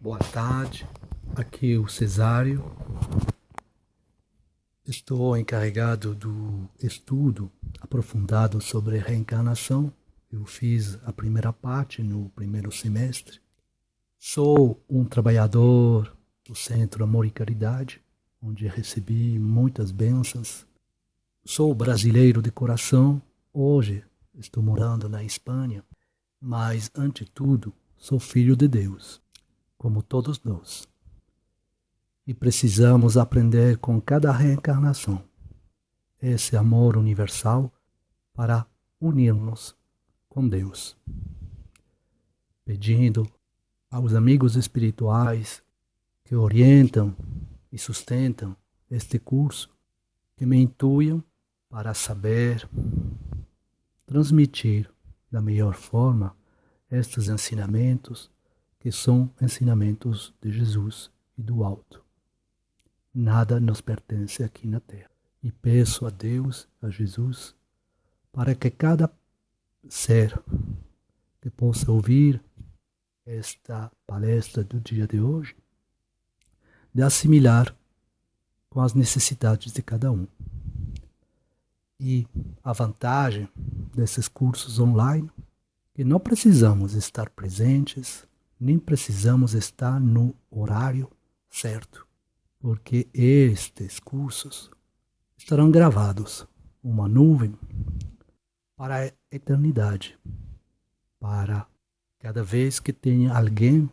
Boa tarde, aqui o Cesário. Estou encarregado do estudo aprofundado sobre reencarnação. Eu fiz a primeira parte no primeiro semestre. Sou um trabalhador do Centro Amor e Caridade, onde recebi muitas bênçãos. Sou brasileiro de coração. Hoje estou morando na Espanha, mas, ante tudo, sou filho de Deus, como todos nós. E precisamos aprender com cada reencarnação esse amor universal para unir-nos com Deus. Pedindo aos amigos espirituais que orientam e sustentam este curso, que me intuam para saber transmitir da melhor forma estes ensinamentos, que são ensinamentos de Jesus e do alto. Nada nos pertence aqui na Terra. E peço a Deus, a Jesus, para que cada ser que possa ouvir esta palestra do dia de hoje, de assimilar com as necessidades de cada um. E a vantagem desses cursos online, que não precisamos estar presentes, nem precisamos estar no horário certo, porque estes cursos estarão gravados uma nuvem para a eternidade, para cada vez que tenha alguém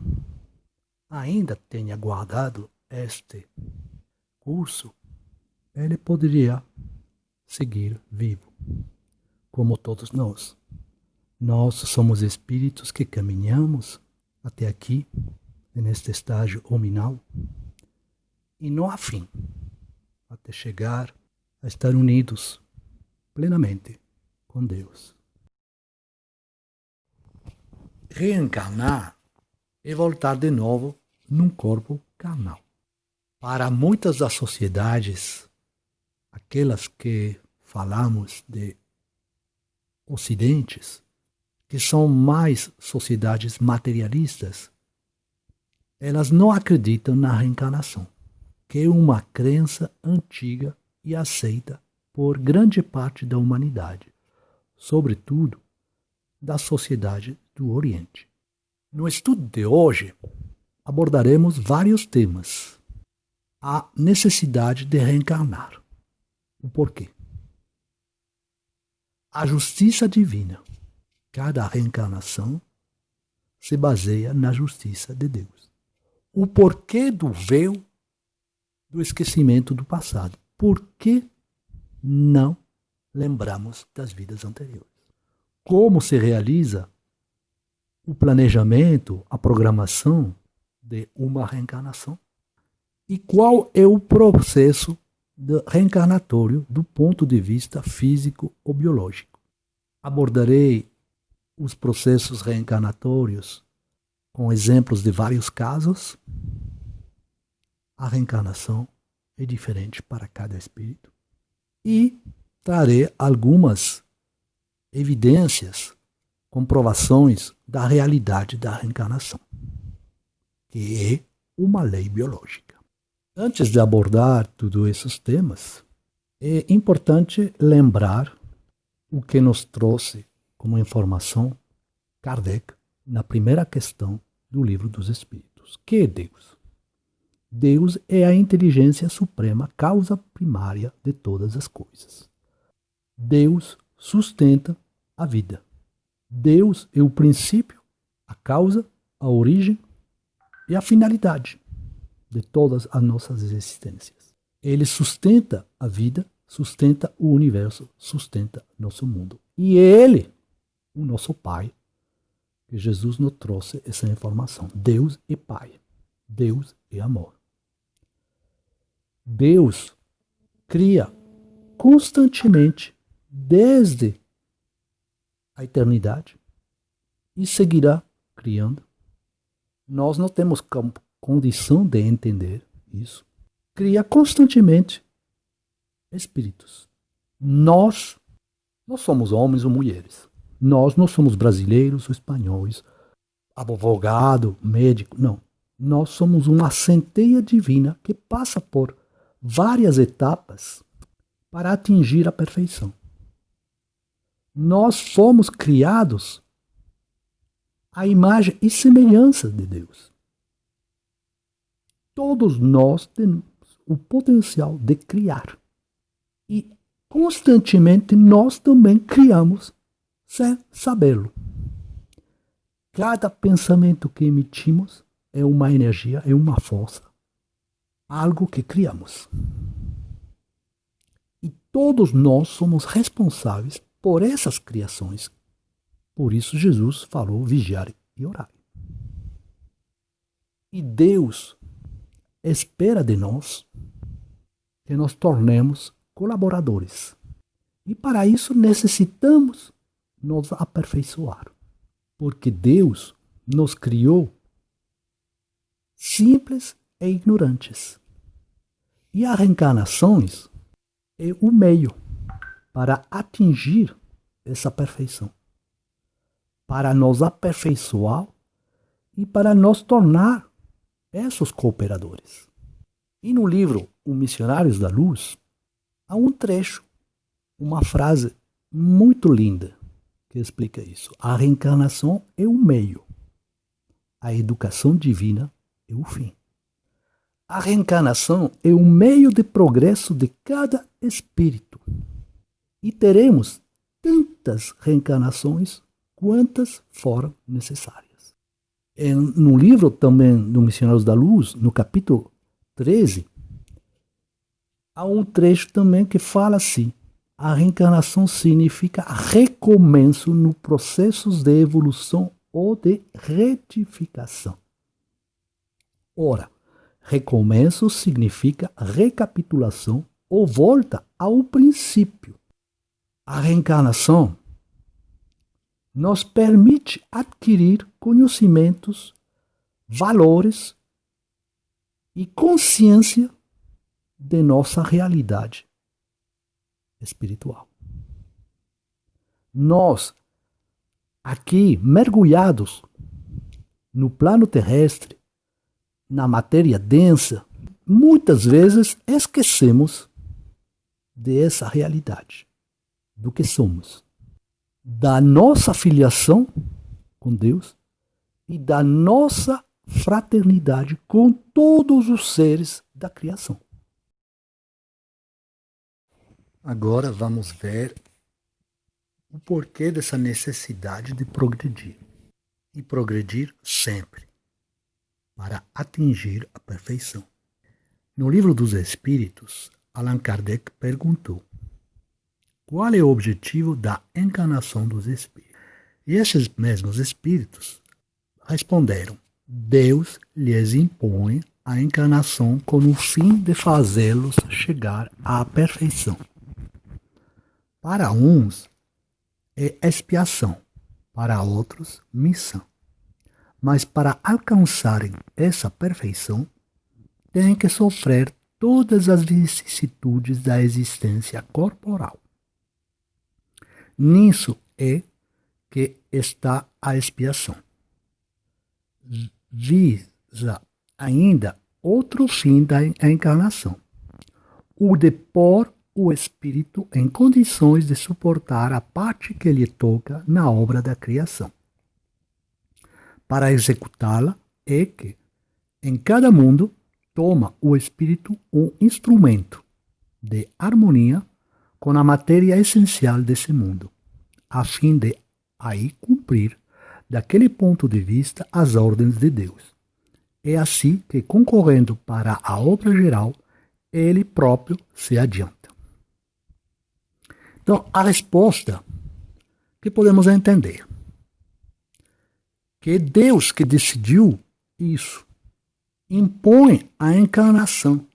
ainda tenha guardado este curso, ele poderia seguir vivo, como todos nós. Nós somos espíritos que caminhamos até aqui, neste estágio hominal, e não há fim, até chegar a estar unidos plenamente com Deus. Reencarnar é voltar de novo num corpo carnal. Para muitas das sociedades, aquelas que falamos de ocidentes, que são mais sociedades materialistas, elas não acreditam na reencarnação, que é uma crença antiga e aceita por grande parte da humanidade, sobretudo da sociedade do Oriente. No estudo de hoje, abordaremos vários temas. A necessidade de reencarnar. O porquê. A justiça divina. Cada reencarnação se baseia na justiça de Deus. O porquê do véu do esquecimento do passado. Por que não lembramos das vidas anteriores? Como se realiza o planejamento, a programação de uma reencarnação? E qual é o processo reencarnatório do ponto de vista físico ou biológico? Abordarei os processos reencarnatórios com exemplos de vários casos. A reencarnação é diferente para cada espírito. E trarei algumas evidências, comprovações da realidade da reencarnação, que é uma lei biológica. Antes de abordar todos esses temas, é importante lembrar o que nos trouxe como informação Kardec na primeira questão do Livro dos Espíritos. Que é Deus? Deus é a inteligência suprema, causa primária de todas as coisas. Deus sustenta a vida. Deus é o princípio, a causa, a origem e a finalidade de todas as nossas existências. Ele sustenta a vida, sustenta o universo, sustenta nosso mundo. E Ele, o nosso Pai, que Jesus nos trouxe essa informação. Deus é Pai. Deus é amor. Deus cria constantemente, desde a eternidade, e seguirá criando. Nós não temos condição de entender isso. Cria constantemente espíritos. Nós não somos homens ou mulheres. Nós não somos brasileiros ou espanhóis, advogado, médico, não. Nós somos uma centelha divina que passa por várias etapas para atingir a perfeição. Nós fomos criados à imagem e semelhança de Deus. Todos nós temos o potencial de criar. E constantemente nós também criamos sem sabê-lo. Cada pensamento que emitimos é uma energia, é uma força, algo que criamos. E todos nós somos responsáveis por essas criações. Por isso Jesus falou vigiar e orar. E Deus espera de nós que nos tornemos colaboradores. E para isso necessitamos nos aperfeiçoar. Porque Deus nos criou simples e ignorantes. E as reencarnações é o meio para atingir essa perfeição. Para nos aperfeiçoar e para nos tornar esses cooperadores. E no livro Os Missionários da Luz, há um trecho, uma frase muito linda que explica isso. A reencarnação é o meio. A educação divina é o fim. A reencarnação é o meio de progresso de cada espírito. E teremos tantas reencarnações quantas forem necessárias. No livro também do Missionários da Luz, no capítulo 13, há um trecho também que fala assim: a reencarnação significa recomeço no processos de evolução ou de retificação. Ora, recomeço significa recapitulação ou volta ao princípio. A reencarnação nos permite adquirir conhecimentos, valores e consciência de nossa realidade espiritual. Nós, aqui mergulhados no plano terrestre, na matéria densa, muitas vezes esquecemos dessa realidade, do que somos, da nossa filiação com Deus e da nossa fraternidade com todos os seres da criação. Agora vamos ver o porquê dessa necessidade de progredir. E progredir sempre, para atingir a perfeição. No Livro dos Espíritos, Allan Kardec perguntou: qual é o objetivo da encarnação dos espíritos? E esses mesmos espíritos responderam: Deus lhes impõe a encarnação com o fim de fazê-los chegar à perfeição. Para uns é expiação, para outros missão. Mas para alcançarem essa perfeição, têm que sofrer todas as vicissitudes da existência corporal. Nisso é que está a expiação. Visa ainda outro fim da encarnação: o de pôr o espírito em condições de suportar a parte que lhe toca na obra da criação. Para executá-la é que, em cada mundo, toma o espírito um instrumento de harmonia com a matéria essencial desse mundo, a fim de aí cumprir, daquele ponto de vista, as ordens de Deus. É assim que, concorrendo para a obra geral, ele próprio se adianta. Então, a resposta que podemos entender: que Deus que decidiu isso impõe a encarnação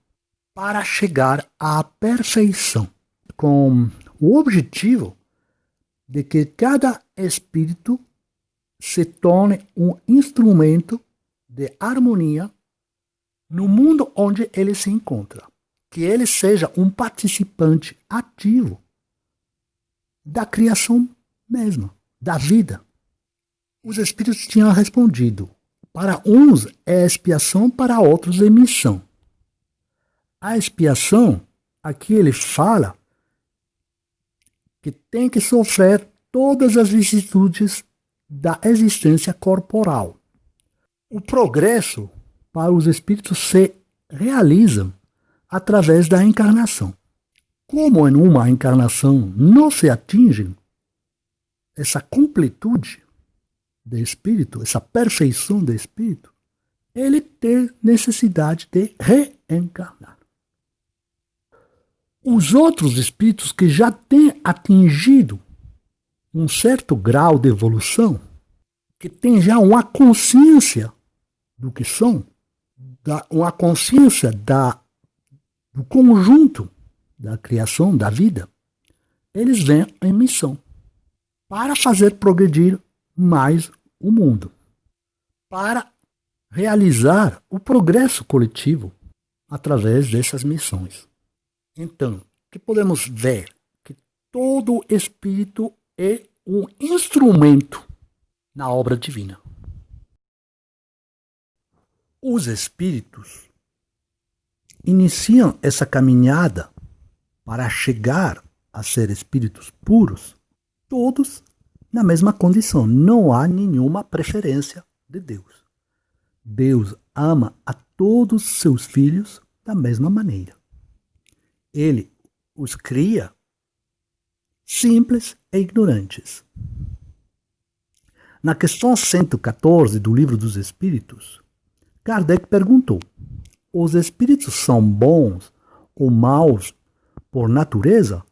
para chegar à perfeição, com o objetivo de que cada espírito se torne um instrumento de harmonia no mundo onde ele se encontra, que ele seja um participante ativo da criação mesma, da vida. Os espíritos tinham respondido: Para uns é expiação, para outros é missão. A expiação, aqui ele fala que tem que sofrer todas as vicissitudes da existência corporal. O progresso para os espíritos se realiza através da encarnação. Como em uma encarnação não se atinge essa completude de espírito, essa perfeição de espírito, ele tem necessidade de reencarnar. Os outros espíritos que já têm atingido um certo grau de evolução, que têm já uma consciência do que são, uma consciência do conjunto da criação, da vida, eles vêm em missão para fazer progredir mais o mundo, para realizar o progresso coletivo através dessas missões. Então, que podemos ver que todo espírito é um instrumento na obra divina. Os espíritos iniciam essa caminhada para chegar a ser espíritos puros, todos na mesma condição. Não há nenhuma preferência de Deus. Deus ama a todos seus filhos da mesma maneira. Ele os cria simples e ignorantes. Na questão 114 do Livro dos Espíritos, Kardec perguntou: os espíritos são bons ou maus por natureza,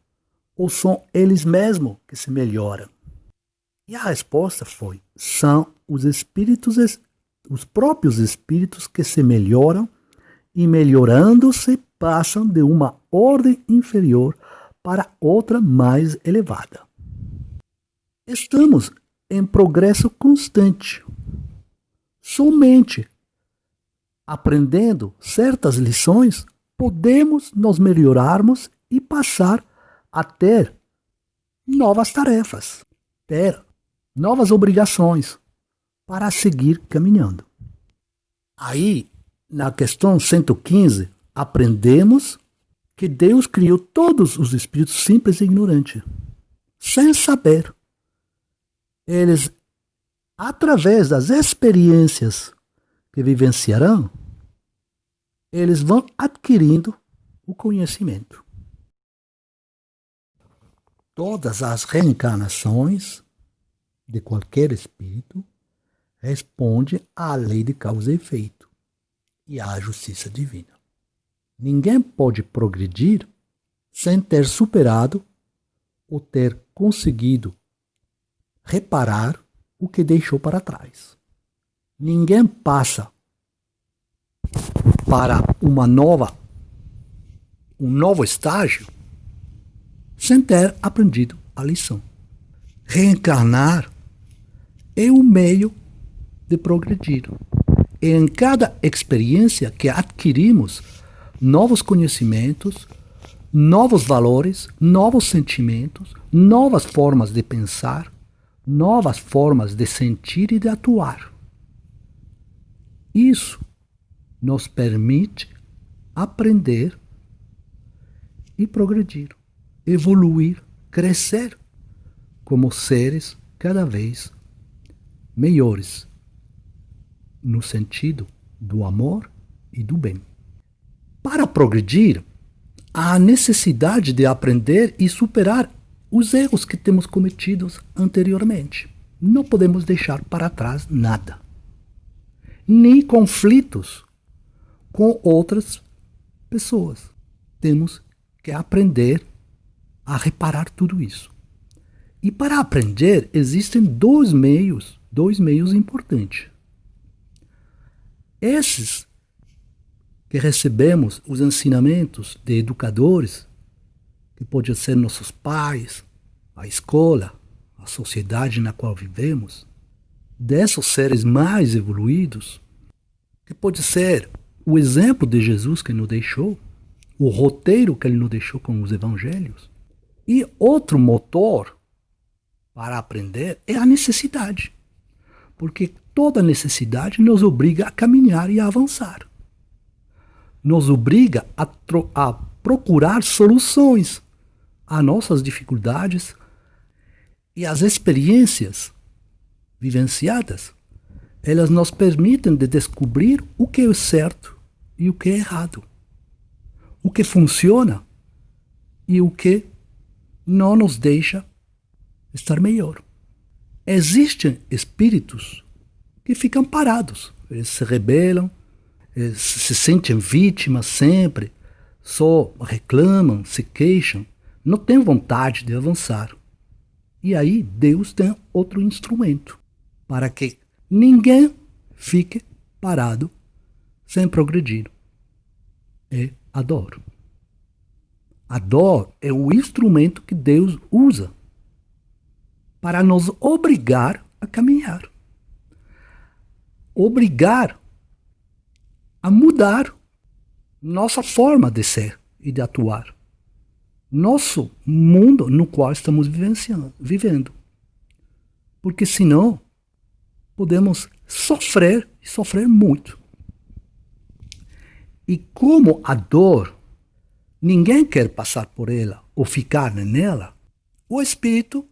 ou são eles mesmos que se melhoram? E a resposta foi: são os espíritos, os próprios espíritos que se melhoram e, melhorando-se, passam de uma ordem inferior para outra mais elevada. Estamos em progresso constante. Somente aprendendo certas lições, podemos nos melhorarmos e passar a ter novas tarefas, ter novas obrigações para seguir caminhando. Aí, na questão 115, aprendemos que Deus criou todos os espíritos simples e ignorantes, sem saber. Eles, através das experiências que vivenciarão, eles vão adquirindo o conhecimento. Todas as reencarnações de qualquer espírito respondem à lei de causa e efeito e à justiça divina. Ninguém pode progredir sem ter superado ou ter conseguido reparar o que deixou para trás. Ninguém passa para um novo estágio sem ter aprendido a lição. Reencarnar é um meio de progredir. E em cada experiência que adquirimos novos conhecimentos, novos valores, novos sentimentos, novas formas de pensar, novas formas de sentir e de atuar. Isso nos permite aprender e progredir, evoluir, crescer como seres cada vez melhores no sentido do amor e do bem. Para progredir, há necessidade de aprender e superar os erros que temos cometidos anteriormente. Não podemos deixar para trás nada. Nem conflitos com outras pessoas. Temos que aprender a reparar tudo isso. E para aprender, existem dois meios importantes. Esses que recebemos os ensinamentos de educadores, que podem ser nossos pais, a escola, a sociedade na qual vivemos, desses seres mais evoluídos, que pode ser o exemplo de Jesus que nos deixou, o roteiro que ele nos deixou com os evangelhos. E outro motor para aprender é a necessidade. Porque toda necessidade nos obriga a caminhar e a avançar. Nos obriga a procurar soluções às nossas dificuldades e as experiências vivenciadas, elas nos permitem de descobrir o que é certo e o que é errado, o que funciona e o que não nos deixa estar melhor. Existem espíritos que ficam parados, eles se rebelam, eles se sentem vítimas sempre, só reclamam, se queixam, não têm vontade de avançar. E aí Deus tem outro instrumento para que ninguém fique parado sem progredir. É a dor. A dor é o instrumento que Deus usa para nos obrigar a caminhar. Obrigar a mudar nossa forma de ser e de atuar. Nosso mundo no qual estamos vivendo. Porque senão podemos sofrer e sofrer muito. E como a dor, ninguém quer passar por ela ou ficar nela, o espírito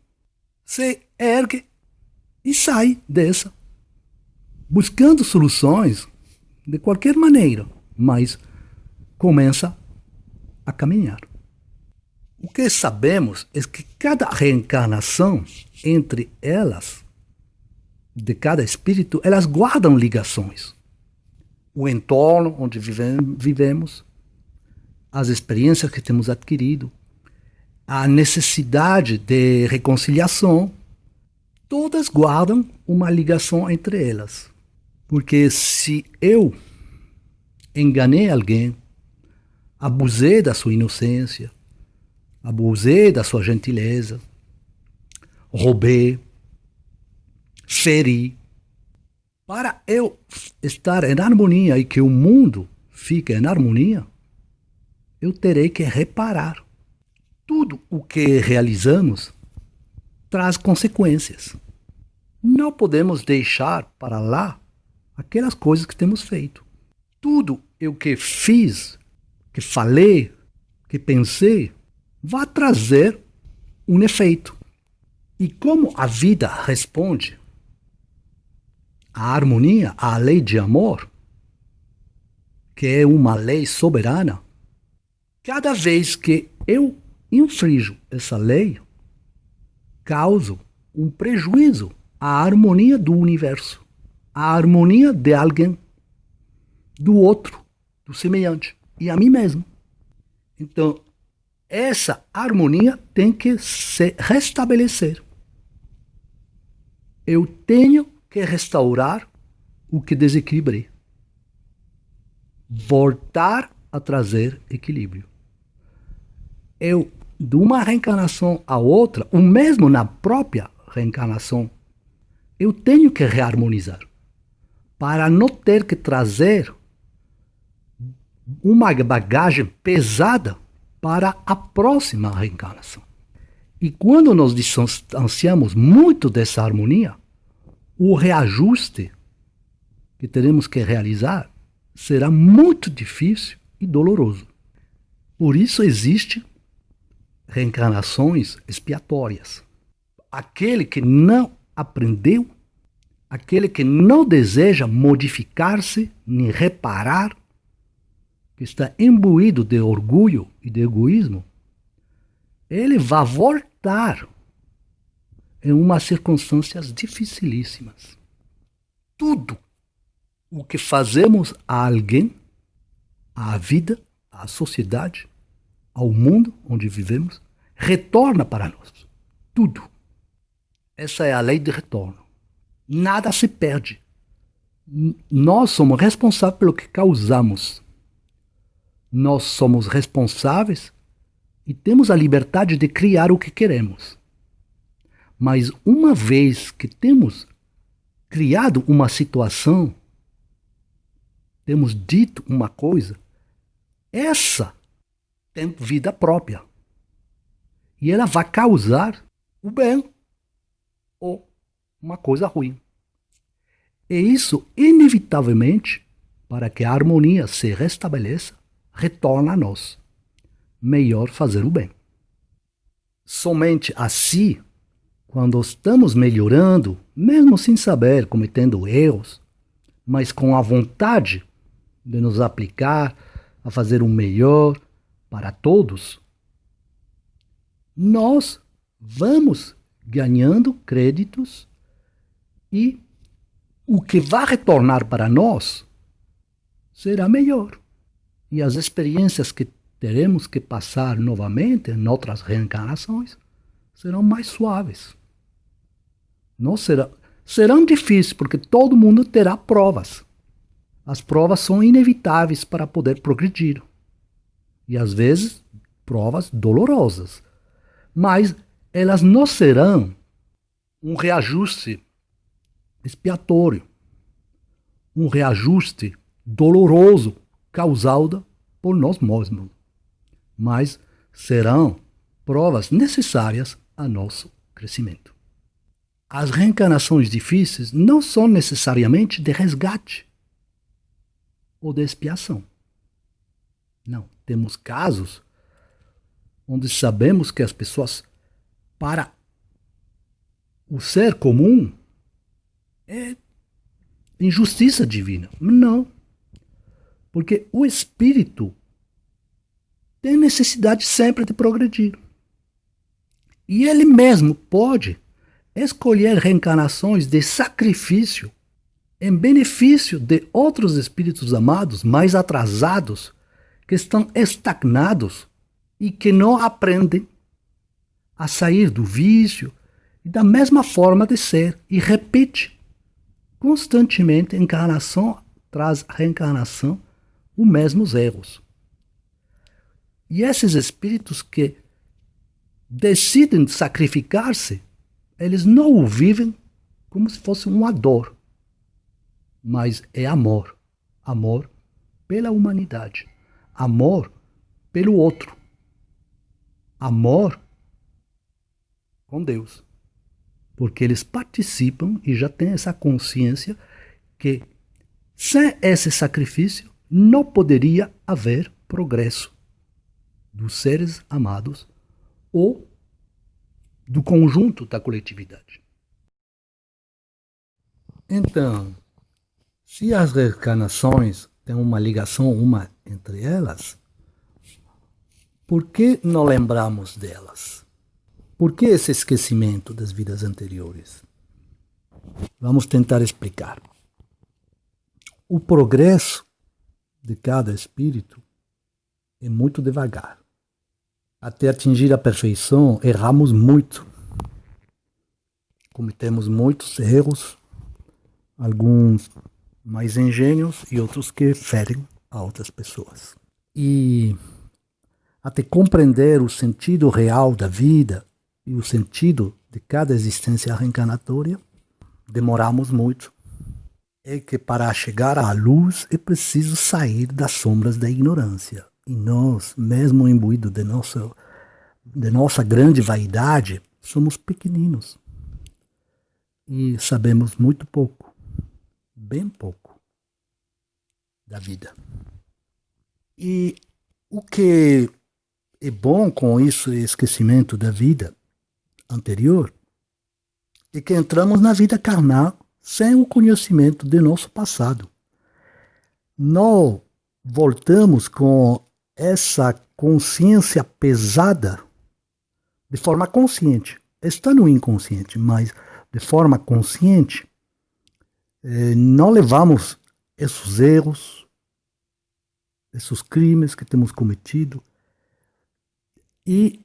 se ergue e sai dessa, buscando soluções de qualquer maneira, mas começa a caminhar. O que sabemos é que cada reencarnação, entre elas, de cada espírito, elas guardam ligações. O entorno onde vivemos, as experiências que temos adquirido, a necessidade de reconciliação, todas guardam uma ligação entre elas. Porque se eu enganei alguém, abusei da sua inocência, abusei da sua gentileza, roubei, feri, para eu estar em harmonia e que o mundo fique em harmonia, eu terei que reparar. Tudo o que realizamos traz consequências. Não podemos deixar para lá aquelas coisas que temos feito. Tudo o que fiz, que falei, que pensei, vai trazer um efeito. E como a vida responde à harmonia, à lei de amor, que é uma lei soberana, cada vez que eu infrinjo essa lei, causo um prejuízo à harmonia do universo, à harmonia de alguém, do outro, do semelhante, e a mim mesmo. Então, essa harmonia tem que se restabelecer. Eu tenho que restaurar o que desequilibrei. Voltar a trazer equilíbrio. Eu, de uma reencarnação a outra, ou mesmo na própria reencarnação, eu tenho que reharmonizar. Para não ter que trazer uma bagagem pesada para a próxima reencarnação. E quando nós distanciamos muito dessa harmonia, o reajuste que teremos que realizar será muito difícil e doloroso. Por isso existem reencarnações expiatórias. Aquele que não aprendeu, aquele que não deseja modificar-se nem reparar, que está imbuído de orgulho e de egoísmo, ele vai voltar em umas circunstâncias dificilíssimas. Tudo o que fazemos a alguém, à vida, à sociedade, ao mundo onde vivemos, retorna para nós. Tudo. Essa é a lei de retorno. Nada se perde. Nós somos responsáveis pelo que causamos. Nós somos responsáveis e temos a liberdade de criar o que queremos. Mas uma vez que temos criado uma situação, temos dito uma coisa, essa tem vida própria. E ela vai causar o bem ou uma coisa ruim. E isso, inevitavelmente, para que a harmonia se restabeleça, retorna a nós. Melhor fazer o bem. Somente assim, quando estamos melhorando, mesmo sem saber, cometendo erros, mas com a vontade de nos aplicar a fazer o melhor para todos, nós vamos ganhando créditos e o que vai retornar para nós será melhor. E as experiências que teremos que passar novamente em outras reencarnações serão mais suaves. Não serão difíceis, porque todo mundo terá provas. As provas são inevitáveis para poder progredir. E às vezes, provas dolorosas. Mas elas não serão um reajuste expiatório, um reajuste doloroso causado por nós mesmos. Mas serão provas necessárias a nosso crescimento. As reencarnações difíceis não são necessariamente de resgate ou de expiação. Não. Temos casos onde sabemos que as pessoas, para o ser comum, é injustiça divina. Não. Porque o espírito tem necessidade sempre de progredir. E ele mesmo pode escolher reencarnações de sacrifício em benefício de outros espíritos amados mais atrasados, que estão estagnados e que não aprendem a sair do vício e da mesma forma de ser, e repete constantemente, encarnação tras reencarnação, os mesmos erros. E esses espíritos que decidem sacrificar-se, eles não o vivem como se fosse uma dor, mas é amor. Amor pela humanidade. Amor pelo outro. Amor com Deus. Porque eles participam e já têm essa consciência que sem esse sacrifício não poderia haver progresso dos seres amados ou do conjunto da coletividade. Então, se as reencarnações têm uma ligação uma entre elas, por que não lembramos delas? Por que esse esquecimento das vidas anteriores? Vamos tentar explicar. O progresso de cada espírito é muito devagar. Até atingir a perfeição, erramos muito. Cometemos muitos erros, alguns mais ingênuos e outros que ferem a outras pessoas. E até compreender o sentido real da vida e o sentido de cada existência reencarnatória, demoramos muito. É que para chegar à luz é preciso sair das sombras da ignorância. E nós, mesmo imbuídos de nossa grande vaidade, somos pequeninos. E sabemos muito pouco, bem pouco, da vida. E o que é bom com isso, esquecimento da vida anterior, é que entramos na vida carnal sem o conhecimento de nosso passado. Nós voltamos com essa consciência pesada de forma consciente. Está no inconsciente, mas de forma consciente, não levamos esses erros, esses crimes que temos cometido, e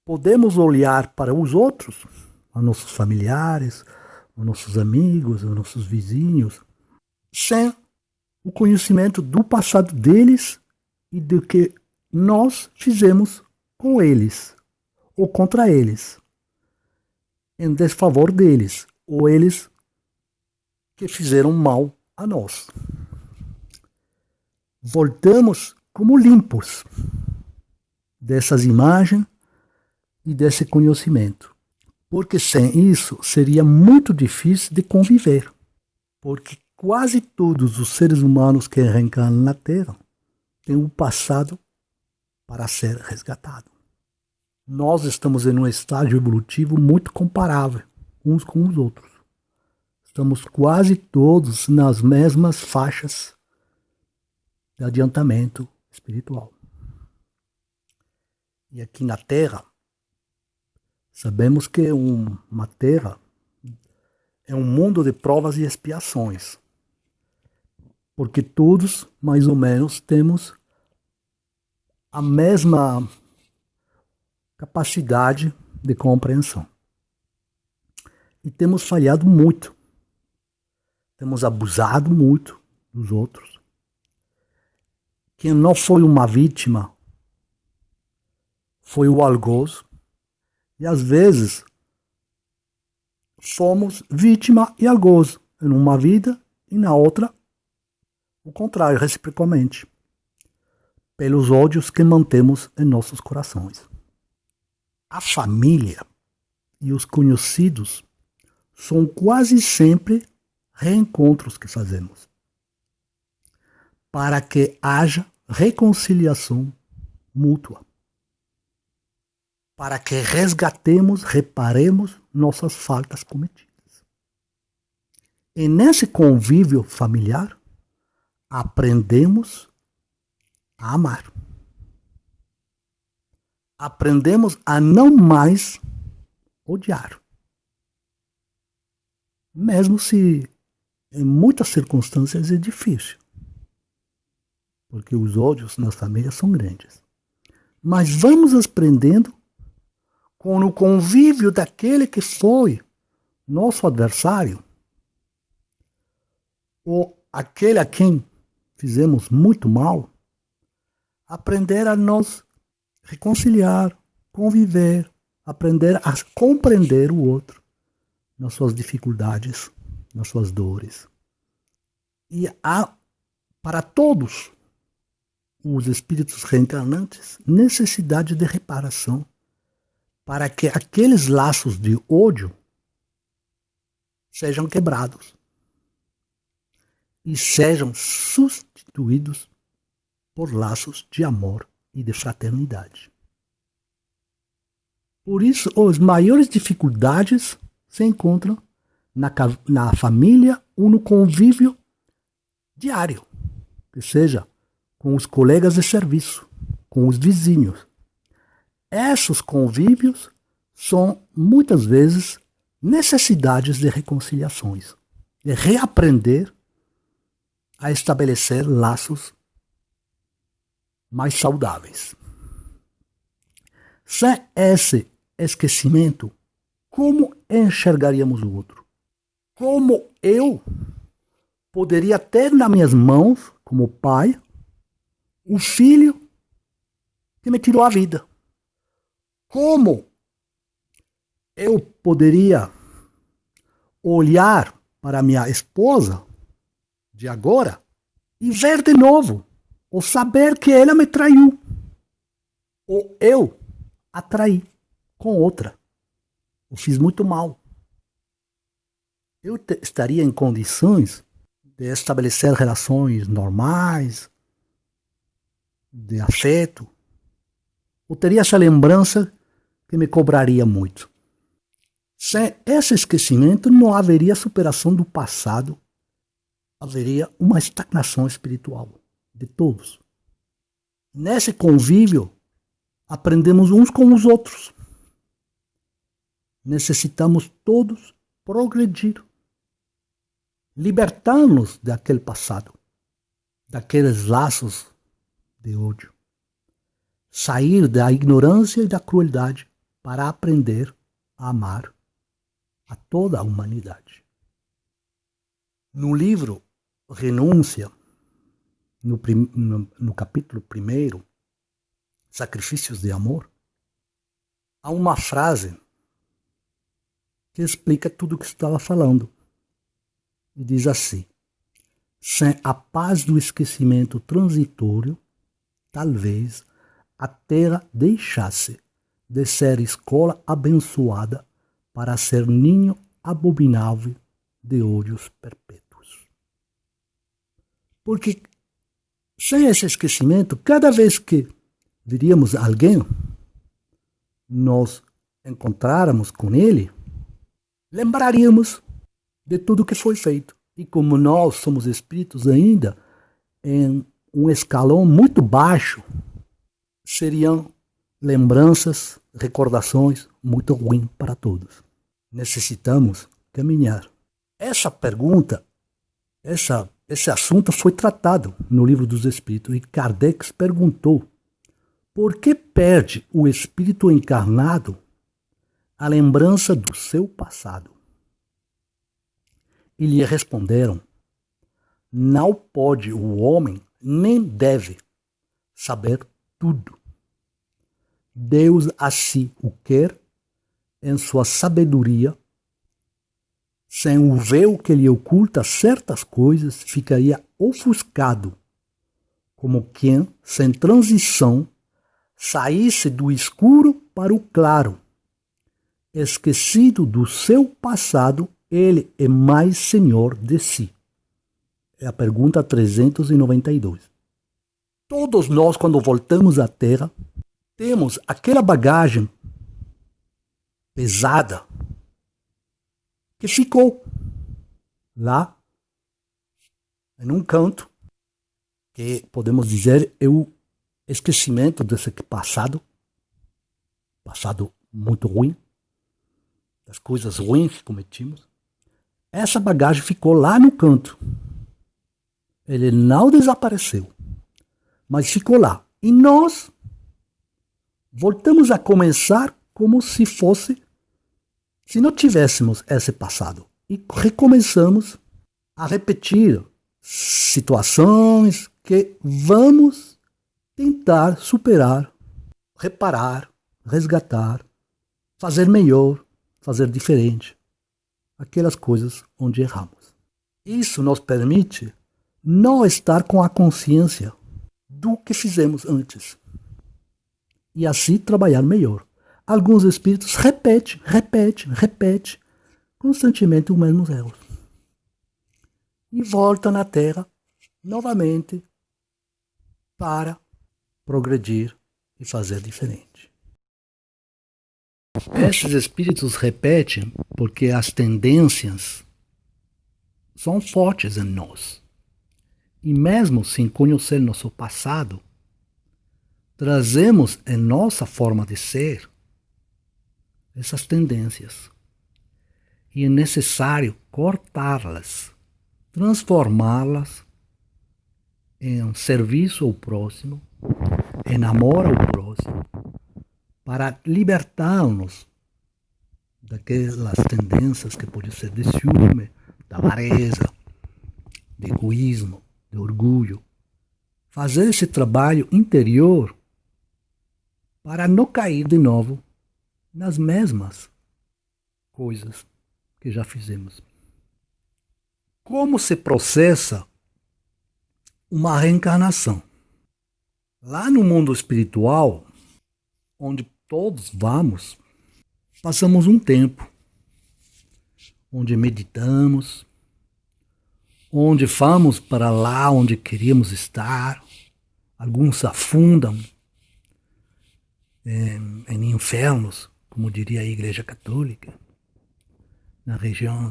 podemos olhar para os outros, os nossos familiares, os nossos amigos, os nossos vizinhos, sem o conhecimento do passado deles e do que nós fizemos com eles, ou contra eles, em desfavor deles, ou eles que fizeram mal a nós. Voltamos como limpos dessas imagens e desse conhecimento. Porque sem isso seria muito difícil de conviver. Porque quase todos os seres humanos que reencarnam na Terra têm um passado para ser resgatado. Nós estamos em um estágio evolutivo muito comparável uns com os outros. Estamos quase todos nas mesmas faixas de adiantamento espiritual. E aqui na Terra, sabemos que uma Terra é um mundo de provas e expiações. Porque todos, mais ou menos, temos a mesma capacidade de compreensão. E temos falhado muito. Temos abusado muito dos outros. Quem não foi uma vítima foi o algoz. E às vezes fomos vítima e algoz em uma vida e na outra o contrário, reciprocamente, pelos ódios que mantemos em nossos corações. A família e os conhecidos são quase sempre reencontros que fazemos, para que haja reconciliação mútua, para que resgatemos, reparemos nossas faltas cometidas. E nesse convívio familiar, aprendemos a amar. Aprendemos a não mais odiar. Mesmo se em muitas circunstâncias é difícil. Porque os ódios nas famílias são grandes. Mas vamos aprendendo com o convívio daquele que foi nosso adversário, ou aquele a quem fizemos muito mal, aprender a nos reconciliar, conviver, aprender a compreender o outro nas suas dificuldades, nas suas dores. E há, para todos os espíritos reencarnantes, necessidade de reparação para que aqueles laços de ódio sejam quebrados e sejam substituídos por laços de amor e de fraternidade. Por isso, as maiores dificuldades se encontram na família ou no convívio diário, que seja com os colegas de serviço, com os vizinhos. Esses convívios são, muitas vezes, necessidades de reconciliações, de reaprender a estabelecer laços mais saudáveis. Sem esse esquecimento, como enxergaríamos o outro? Como eu poderia ter nas minhas mãos, como pai, um filho que me tirou a vida? Como eu poderia olhar para minha esposa de agora e ver de novo, ou saber que ela me traiu, ou eu a traí com outra, eu fiz muito mal. Eu estaria em condições de estabelecer relações normais, de afeto, ou teria essa lembrança que me cobraria muito. Sem esse esquecimento, não haveria superação do passado, haveria uma estagnação espiritual de todos. Nesse convívio, aprendemos uns com os outros. Necessitamos todos progredir, libertar-nos daquele passado, daqueles laços de ódio, sair da ignorância e da crueldade para aprender a amar a toda a humanidade. No livro Renúncia, no capítulo 1, Sacrifícios de Amor, há uma frase que explica tudo o que estava falando. E diz assim: sem a paz do esquecimento transitório, talvez a terra deixasse de ser escola abençoada para ser ninho abominável de ódios perpétuos. Porque sem esse esquecimento, cada vez que veríamos alguém, nós encontráramos com ele, lembraríamos de tudo que foi feito. E como nós somos espíritos ainda em um escalão muito baixo, seriam lembranças, recordações muito ruins para todos. Necessitamos caminhar. Essa pergunta, esse assunto foi tratado no Livro dos Espíritos e Kardec perguntou: por que perde o espírito encarnado a lembrança do seu passado? E lhe responderam: não pode o homem, nem deve, saber tudo. Deus assim o quer, em sua sabedoria. Sem o véu que lhe oculta certas coisas, ficaria ofuscado, como quem, sem transição, saísse do escuro para o claro. Esquecido do seu passado, ele é mais senhor de si. É a pergunta 392. Todos nós, quando voltamos à Terra, temos aquela bagagem pesada que ficou lá, em um canto, que podemos dizer é o esquecimento desse passado muito ruim, das coisas ruins que cometimos. Essa bagagem ficou lá no canto. Ele não desapareceu, mas ficou lá. E nós voltamos a começar como se não tivéssemos esse passado. E recomeçamos a repetir situações que vamos tentar superar, reparar, resgatar, fazer melhor, fazer diferente. Aquelas coisas onde erramos. Isso nos permite não estar com a consciência do que fizemos antes. E assim trabalhar melhor. Alguns espíritos repetem constantemente os mesmos erros. E voltam na Terra novamente para progredir e fazer diferente. Esses espíritos repetem porque as tendências são fortes em nós. E mesmo sem conhecer nosso passado, trazemos em nossa forma de ser essas tendências. E é necessário cortá-las, transformá-las em serviço ao próximo, em amor ao próximo, para libertar-nos daquelas tendências que podem ser de ciúme, da avareza, de egoísmo, de orgulho. Fazer esse trabalho interior para não cair de novo nas mesmas coisas que já fizemos. Como se processa uma reencarnação? Lá no mundo espiritual, onde todos vamos, passamos um tempo onde meditamos, onde vamos para lá onde queríamos estar. Alguns afundam em infernos, como diria a Igreja Católica.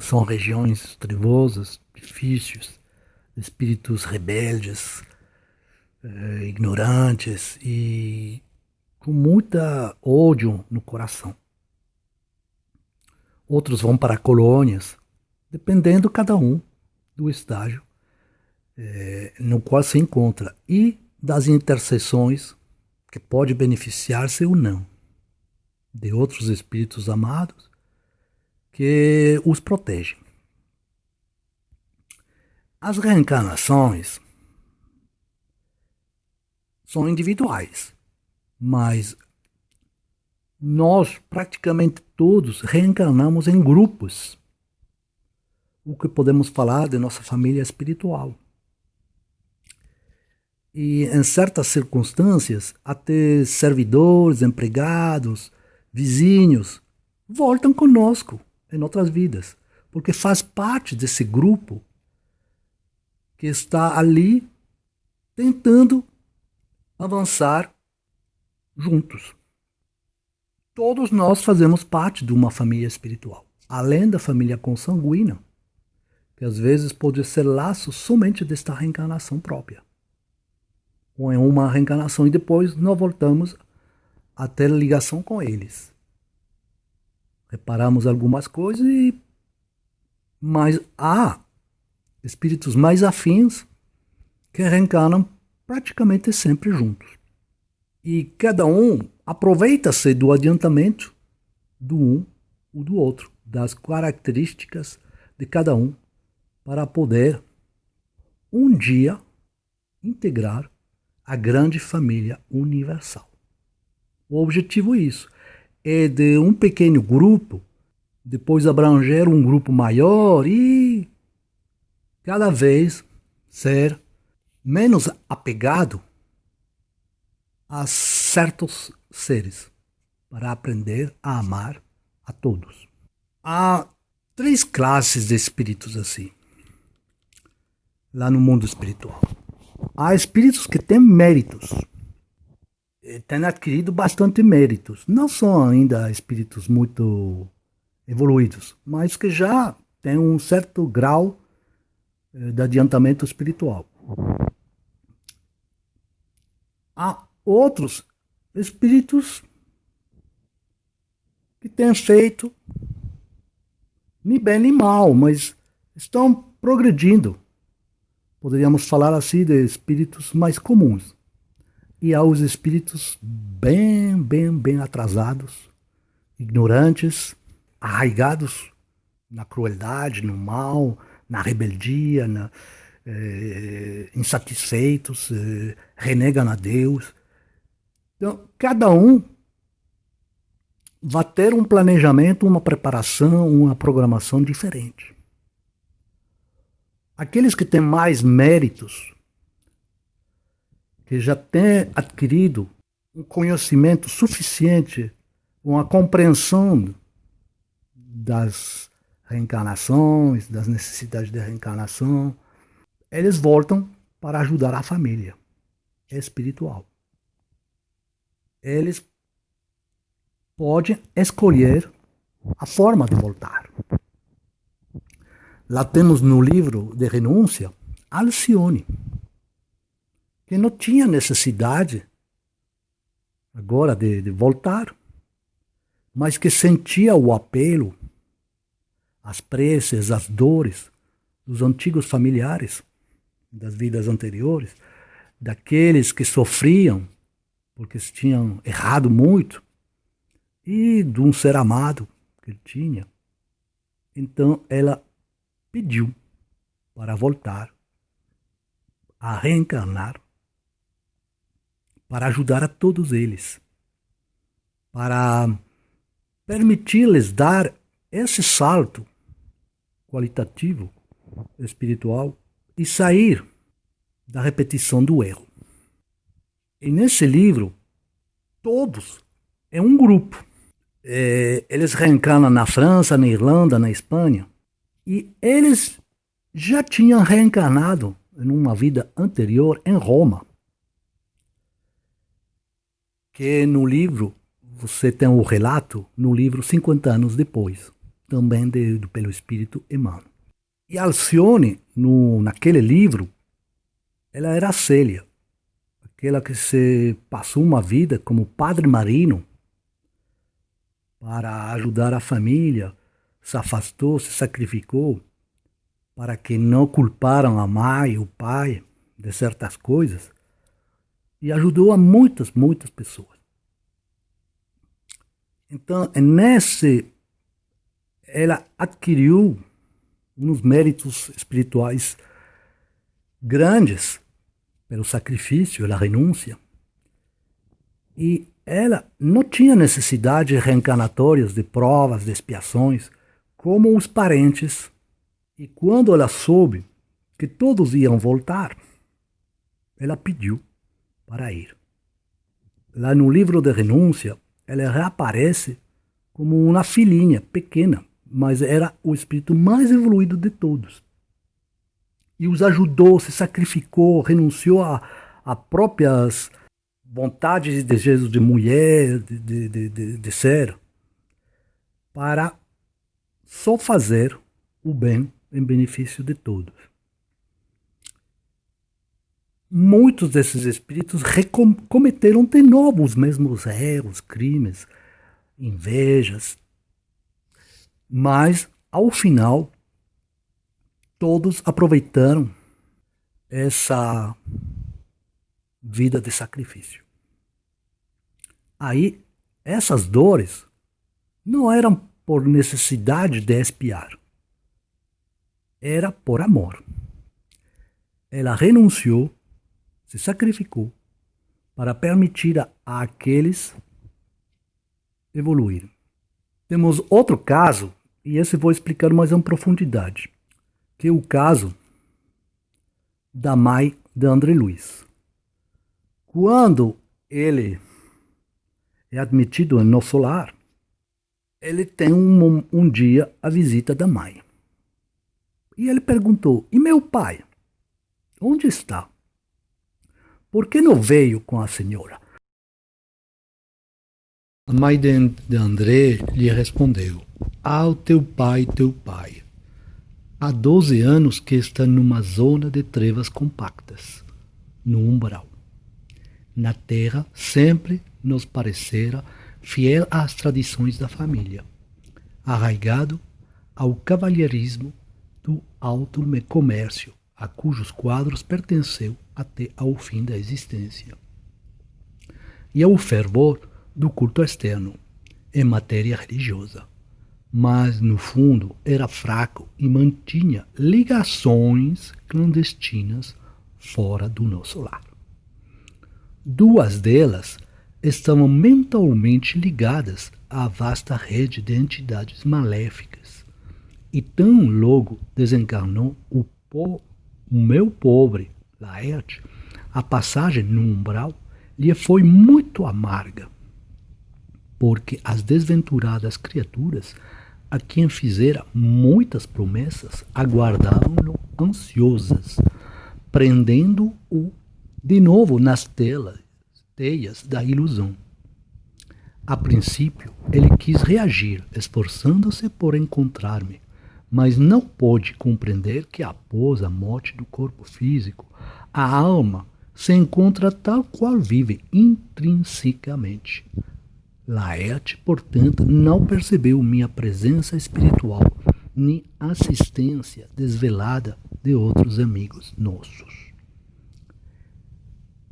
São regiões trevosas, difíceis, espíritos rebeldes, ignorantes e com muita ódio no coração. Outros vão para colônias, dependendo cada um do estágio no qual se encontra e das intercessões que pode beneficiar-se ou não de outros espíritos amados que os protegem. As reencarnações são individuais, mas nós praticamente todos reencarnamos em grupos, o que podemos falar de nossa família espiritual. E em certas circunstâncias, até servidores, empregados, vizinhos, voltam conosco em outras vidas, porque faz parte desse grupo que está ali tentando avançar juntos. Todos nós fazemos parte de uma família espiritual, além da família consanguínea, que às vezes pode ser laço somente desta reencarnação própria. Ou é uma reencarnação e depois nós voltamos a ter ligação com eles. Reparamos algumas coisas, mas há espíritos mais afins que reencarnam praticamente sempre juntos. E cada um aproveita-se do adiantamento do um ou do outro, das características de cada um, para poder um dia integrar a grande família universal. O objetivo é isso, é de um pequeno grupo, depois abranger um grupo maior e cada vez ser menos apegado a certos seres, para aprender a amar a todos. Há 3 classes de espíritos assim, lá no mundo espiritual. Há espíritos que têm méritos, têm adquirido bastante méritos. Não são ainda espíritos muito evoluídos, mas que já têm um certo grau de adiantamento espiritual. Há outros espíritos que têm feito nem bem nem mal, mas estão progredindo. Poderíamos falar assim de espíritos mais comuns. E há os espíritos bem atrasados, ignorantes, arraigados na crueldade, no mal, na rebeldia, insatisfeitos, renegam a Deus. Então, cada um vai ter um planejamento, uma preparação, uma programação diferente. Aqueles que têm mais méritos, que já têm adquirido um conhecimento suficiente, uma compreensão das reencarnações, das necessidades de reencarnação, eles voltam para ajudar a família espiritual. Eles podem escolher a forma de voltar. Lá temos no livro de renúncia Alcione, que não tinha necessidade agora de voltar, mas que sentia o apelo, as preces, as dores dos antigos familiares das vidas anteriores, daqueles que sofriam porque tinham errado muito, e de um ser amado que ele tinha. Então ela pediu para voltar a reencarnar, para ajudar a todos eles, para permitir-lhes dar esse salto qualitativo, espiritual, e sair da repetição do erro. E nesse livro, todos, é um grupo. Eles reencarnam na França, na Irlanda, na Espanha, e eles já tinham reencarnado em uma vida anterior em Roma. Que no livro, você tem o relato, no livro 50 anos depois, também pelo Espírito Emmanuel. E Alcione, naquele livro, ela era a Célia, aquela que se passou uma vida como padre marino para ajudar a família, se afastou, se sacrificou, para que não culparam a mãe e o pai de certas coisas, e ajudou a muitas pessoas. Então, ela adquiriu uns méritos espirituais grandes pelo sacrifício, pela renúncia, e ela não tinha necessidade reencarnatórias de provas, de expiações, como os parentes. E quando ela soube que todos iam voltar, ela pediu para ir. Lá no livro de renúncia, ela reaparece como uma filhinha pequena, mas era o espírito mais evoluído de todos. E os ajudou, se sacrificou, renunciou as próprias vontades e desejos de mulher, de ser, para só fazer o bem em benefício de todos. Muitos desses espíritos cometeram de novo os mesmos erros, crimes, invejas, mas ao final todos aproveitaram essa vida de sacrifício. Aí, essas dores não eram por necessidade de expiar, era por amor. Ela renunciou, se sacrificou para permitir a aqueles evoluir. Temos outro caso, e esse vou explicar mais em profundidade, que é o caso da mãe de André Luiz. Quando ele é admitido em nosso lar, ele tem um dia a visita da mãe. E ele perguntou, e meu pai? Onde está? Por que não veio com a senhora? A mãe de André lhe respondeu, o teu pai. Há 12 anos que está numa zona de trevas compactas, no umbral. Na terra sempre nos parecera fiel às tradições da família, arraigado ao cavalheirismo do alto comércio, a cujos quadros pertenceu até ao fim da existência, e ao fervor do culto externo em matéria religiosa. Mas, no fundo, era fraco e mantinha ligações clandestinas fora do nosso lar. Duas delas estavam mentalmente ligadas à vasta rede de entidades maléficas. E tão logo desencarnou o meu pobre Laerte, a passagem no umbral lhe foi muito amarga, porque as desventuradas criaturas a quem fizera muitas promessas aguardavam-no ansiosas, prendendo-o de novo nas teias da ilusão. A princípio, ele quis reagir, esforçando-se por encontrar-me, mas não pôde compreender que após a morte do corpo físico, a alma se encontra tal qual vive intrinsecamente. Laerte, portanto, não percebeu minha presença espiritual, nem assistência desvelada de outros amigos nossos.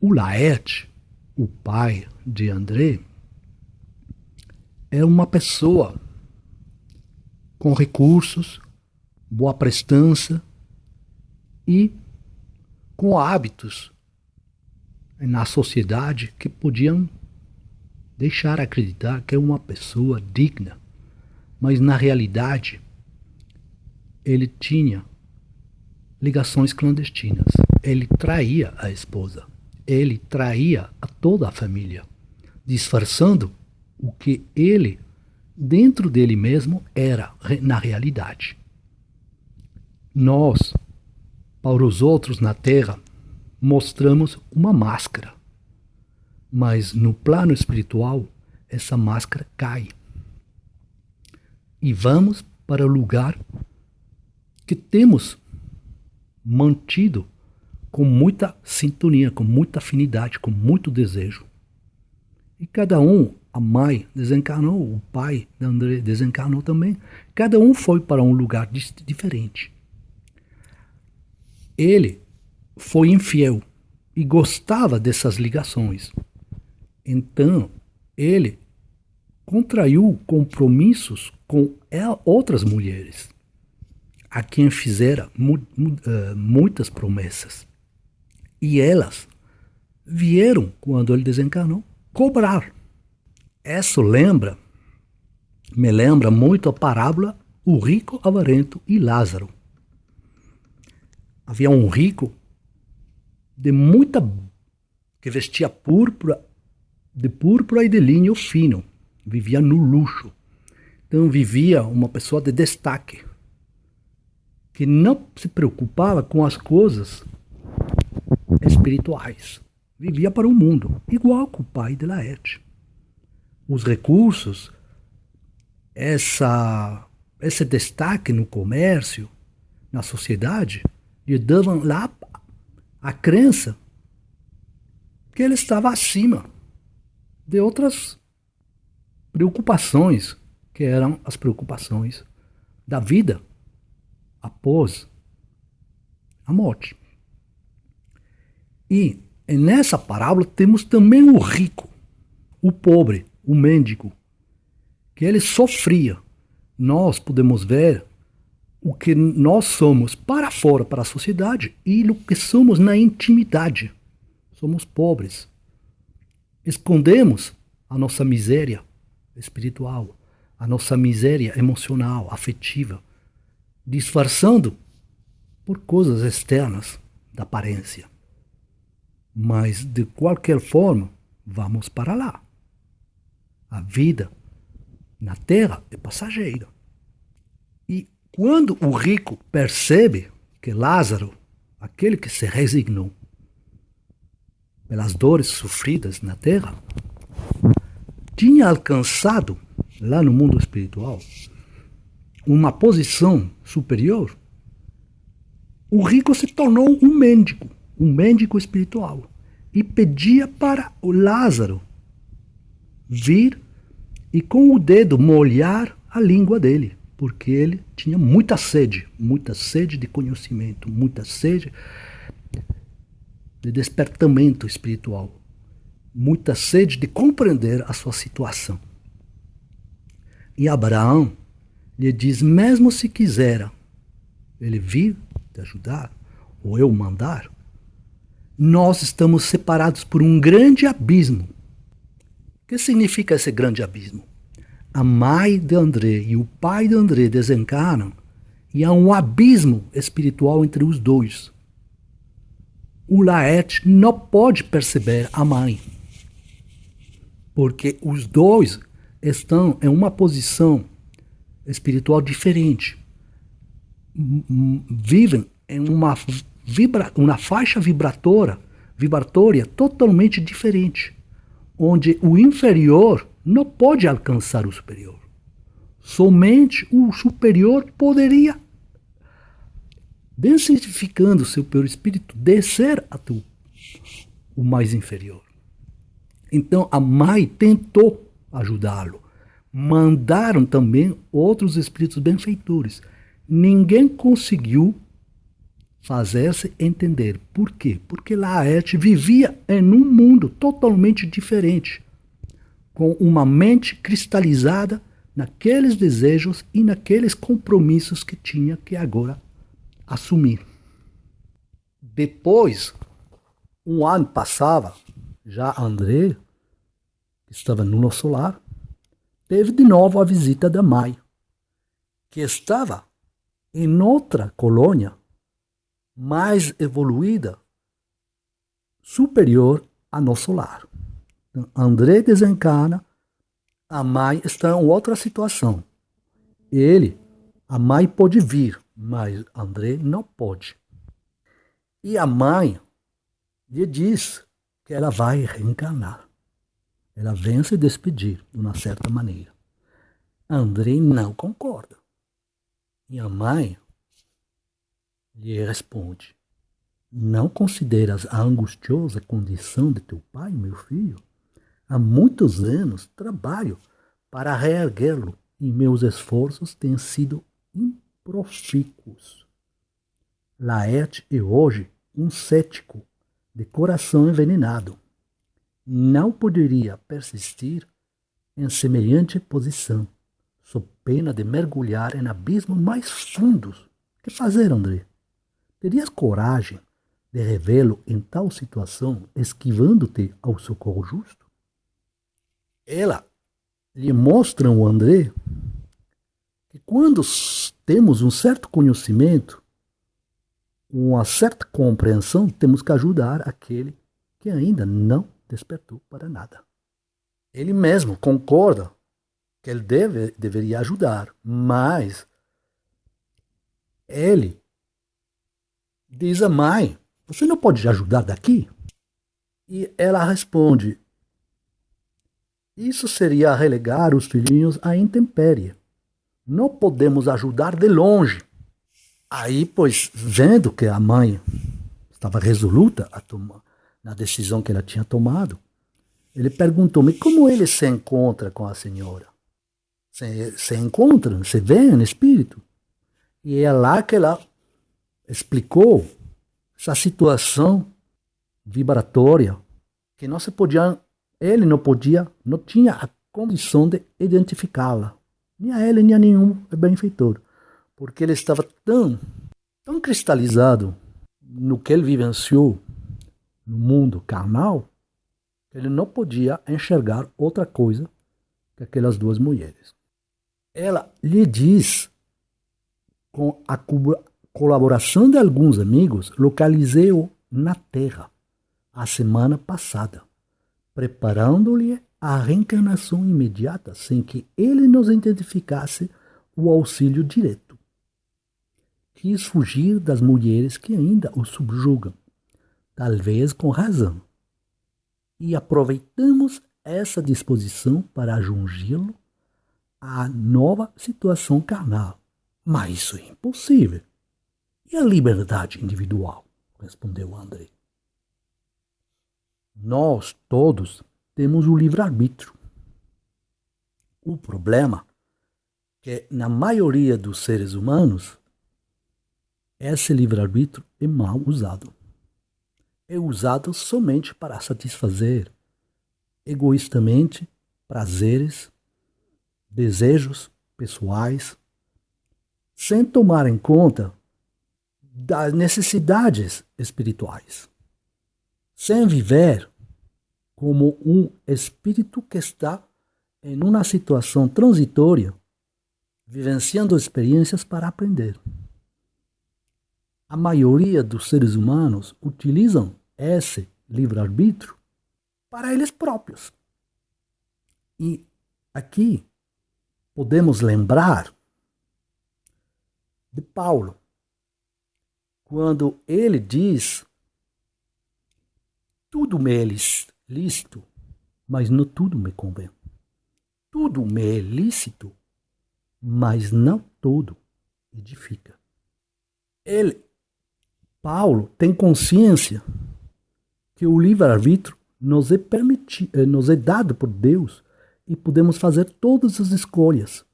O Laerte, o pai de André, é uma pessoa com recursos, boa prestança e com hábitos na sociedade que podiam deixar acreditar que é uma pessoa digna, mas na realidade ele tinha ligações clandestinas. Ele traía a esposa, ele traía a toda a família, disfarçando o que ele, dentro dele mesmo, era na realidade. Nós, para os outros na Terra, mostramos uma máscara. Mas no plano espiritual, essa máscara cai. E vamos para o lugar que temos mantido com muita sintonia, com muita afinidade, com muito desejo. E cada um, a mãe desencarnou, o pai de André desencarnou também. Cada um foi para um lugar diferente. Ele foi infiel e gostava dessas ligações. Então, ele contraiu compromissos com outras mulheres, a quem fizera muitas promessas. E elas vieram, quando ele desencarnou, cobrar. Isso me lembra muito a parábola O Rico, Avarento e Lázaro. Havia um rico que vestia de púrpura e de linho fino, vivia no luxo. Então vivia uma pessoa de destaque, que não se preocupava com as coisas espirituais. vivia para o mundo, igual que o pai de Laerte. Os recursos, esse destaque no comércio, na sociedade, lhe davam lá a crença que ele estava acima de outras preocupações, que eram as preocupações da vida após a morte. E nessa parábola temos também o rico, o pobre, o mendigo, que ele sofria. Nós podemos ver o que nós somos para fora, para a sociedade, e o que somos na intimidade. Somos pobres. Escondemos a nossa miséria espiritual, a nossa miséria emocional, afetiva, disfarçando por coisas externas da aparência. Mas, de qualquer forma, vamos para lá. A vida na terra é passageira. E quando o rico percebe que Lázaro, aquele que se resignou pelas dores sofridas na terra, tinha alcançado, lá no mundo espiritual, uma posição superior, o rico se tornou um mendigo espiritual, e pedia para o Lázaro vir e com o dedo molhar a língua dele, porque ele tinha muita sede de conhecimento, muita sede de despertamento espiritual, muita sede de compreender a sua situação. E Abraão lhe diz, mesmo se quisera ele vir te ajudar, ou eu mandar, nós estamos separados por um grande abismo. O que significa esse grande abismo? A mãe de André e o pai de André desencarnam e há um abismo espiritual entre os dois. O Laerte não pode perceber a mãe, porque os dois estão em uma posição espiritual diferente. Vivem em uma faixa vibratória totalmente diferente, onde o inferior não pode alcançar o superior. Somente o superior poderia, densificando seu perispírito, descer até o mais inferior. Então a mãe tentou ajudá-lo. Mandaram também outros espíritos benfeitores. Ninguém conseguiu fazer-se entender. Por quê? Porque Laerte vivia em um mundo totalmente diferente, com uma mente cristalizada naqueles desejos e naqueles compromissos que tinha que agora assumir. Depois, um ano passava, já André, que estava no nosso lar, teve de novo a visita da mãe, que estava em outra colônia, mais evoluída, superior a nosso lar. Então, André desencarna, a mãe está em outra situação. A mãe pode vir, mas André não pode. E a mãe lhe diz que ela vai reencarnar. Ela vem se despedir de uma certa maneira. André não concorda. E a mãe lhe responde, não consideras a angustiosa condição de teu pai, meu filho? Há muitos anos trabalho para reerguê-lo e meus esforços têm sido improfícuos. Laerte é hoje um cético de coração envenenado. Não poderia persistir em semelhante posição, sob pena de mergulhar em abismos mais fundos. Que fazer, André? Terias coragem de revê-lo em tal situação, esquivando-te ao socorro justo? Ela lhe mostra ao André que quando temos um certo conhecimento, uma certa compreensão, temos que ajudar aquele que ainda não despertou para nada. Ele mesmo concorda que ele deveria ajudar, mas ele diz a mãe, você não pode ajudar daqui? E ela responde: isso seria relegar os filhinhos à intempérie. Não podemos ajudar de longe. Aí, pois, vendo que a mãe estava resoluta na decisão que ela tinha tomado, ele perguntou-me como ele se encontra com a senhora. Se encontram, se veem no espírito. E é lá que ela explicou essa situação vibratória que não se podia, ele não podia, não tinha a condição de identificá-la, nem a ele nem a nenhum benfeitor, porque ele estava tão cristalizado no que ele vivenciou no mundo carnal, que ele não podia enxergar outra coisa que aquelas duas mulheres. Ela lhe diz, com a colaboração de alguns amigos, localizei-o na Terra a semana passada, preparando-lhe a reencarnação imediata, sem que ele nos identificasse o auxílio direto. Quis fugir das mulheres que ainda o subjugam, talvez com razão, e aproveitamos essa disposição para jungi-lo à nova situação carnal. Mas isso é impossível. E a liberdade individual? Respondeu André. Nós todos temos o livre-arbítrio. O problema é que, na maioria dos seres humanos, esse livre-arbítrio é mal usado. É usado somente para satisfazer egoístamente prazeres, desejos pessoais, sem tomar em conta das necessidades espirituais, sem viver como um espírito que está em uma situação transitória, vivenciando experiências para aprender. A maioria dos seres humanos utilizam esse livre-arbítrio para eles próprios. E aqui podemos lembrar de Paulo, quando ele diz: tudo me é lícito, mas não tudo me convém. Tudo me é lícito, mas não tudo edifica. Paulo tem consciência que o livre-arbítrio nos é dado por Deus e podemos fazer todas as escolhas,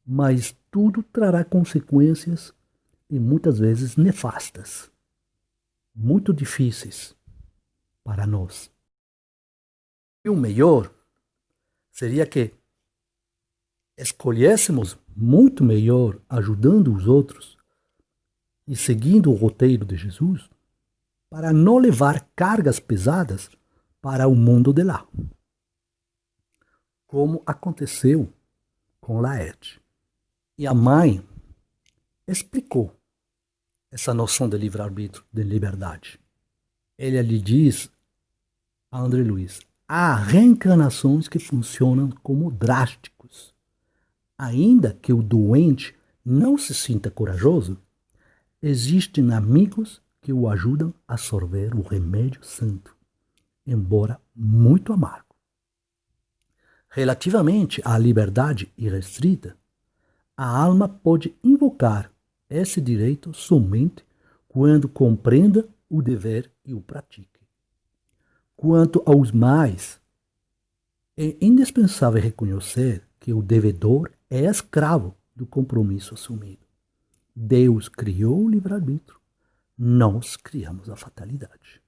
mas tudo trará consequências e muitas vezes nefastas, muito difíceis para nós. E o melhor seria que escolhêssemos muito melhor ajudando os outros e seguindo o roteiro de Jesus, para não levar cargas pesadas para o mundo de lá, como aconteceu com Laerte. E a mãe explicou essa noção de livre-arbítrio, de liberdade. Ele lhe diz a André Luiz: há reencarnações que funcionam como drásticos. Ainda que o doente não se sinta corajoso, existem amigos que o ajudam a sorver o remédio santo, embora muito amargo. Relativamente à liberdade irrestrita, a alma pode invocar esse direito somente quando compreenda o dever e o pratique. Quanto aos mais, é indispensável reconhecer que o devedor é escravo do compromisso assumido. Deus criou o livre-arbítrio, nós criamos a fatalidade.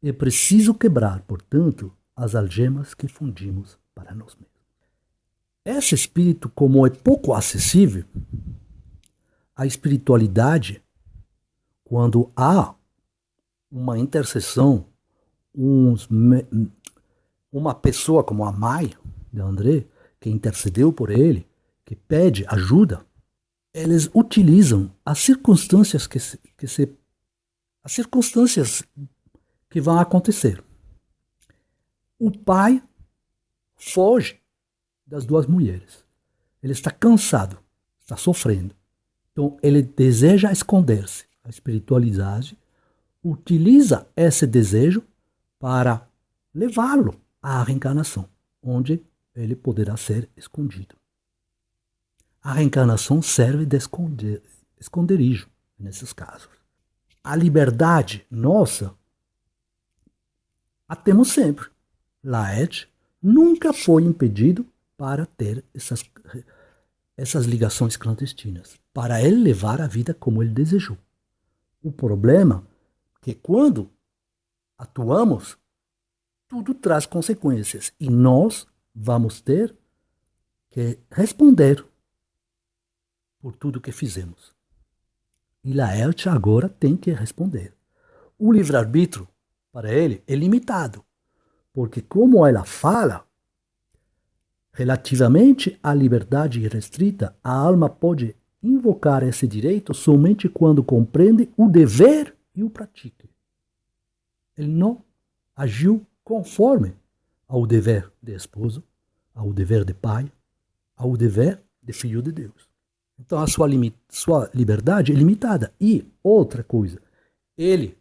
É preciso quebrar, portanto, as algemas que fundimos para nós mesmos. Esse espírito, como é pouco acessível, a espiritualidade, quando há uma intercessão, uma pessoa como a mãe de André, que intercedeu por ele, que pede ajuda, eles utilizam as circunstâncias as circunstâncias que vão acontecer. O pai foge das duas mulheres. Ele está cansado, está sofrendo. Então ele deseja esconder-se. A espiritualidade utiliza esse desejo para levá-lo à reencarnação, onde ele poderá ser escondido. A reencarnação serve de esconderijo nesses casos. A liberdade nossa a temos sempre. Laet nunca foi impedido para ter essas ligações clandestinas, para ele levar a vida como ele desejou. O problema é que quando atuamos, tudo traz consequências e nós vamos ter que responder por tudo que fizemos. E Laerte agora tem que responder. O livre-arbítrio, para ele, é limitado, porque como ela fala, relativamente à liberdade irrestrita, a alma pode invocar esse direito somente quando compreende o dever e o pratica. Ele não agiu conforme ao dever de esposo, ao dever de pai, ao dever de filho de Deus. Então a sua liberdade é limitada. E outra coisa, ele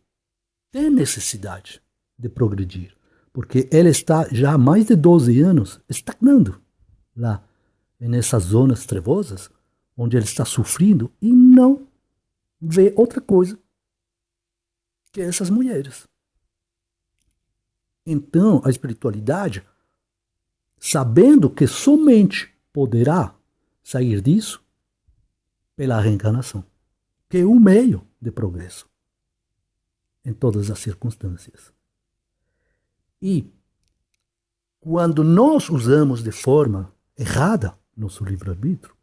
tem necessidade de progredir, porque ele está já há mais de 12 anos estagnando lá nessas zonas trevosas, onde ele está sofrendo e não vê outra coisa que essas mulheres. Então a espiritualidade, sabendo que somente poderá sair disso pela reencarnação, que é o meio de progresso em todas as circunstâncias. E quando nós usamos de forma errada nosso livre-arbítrio,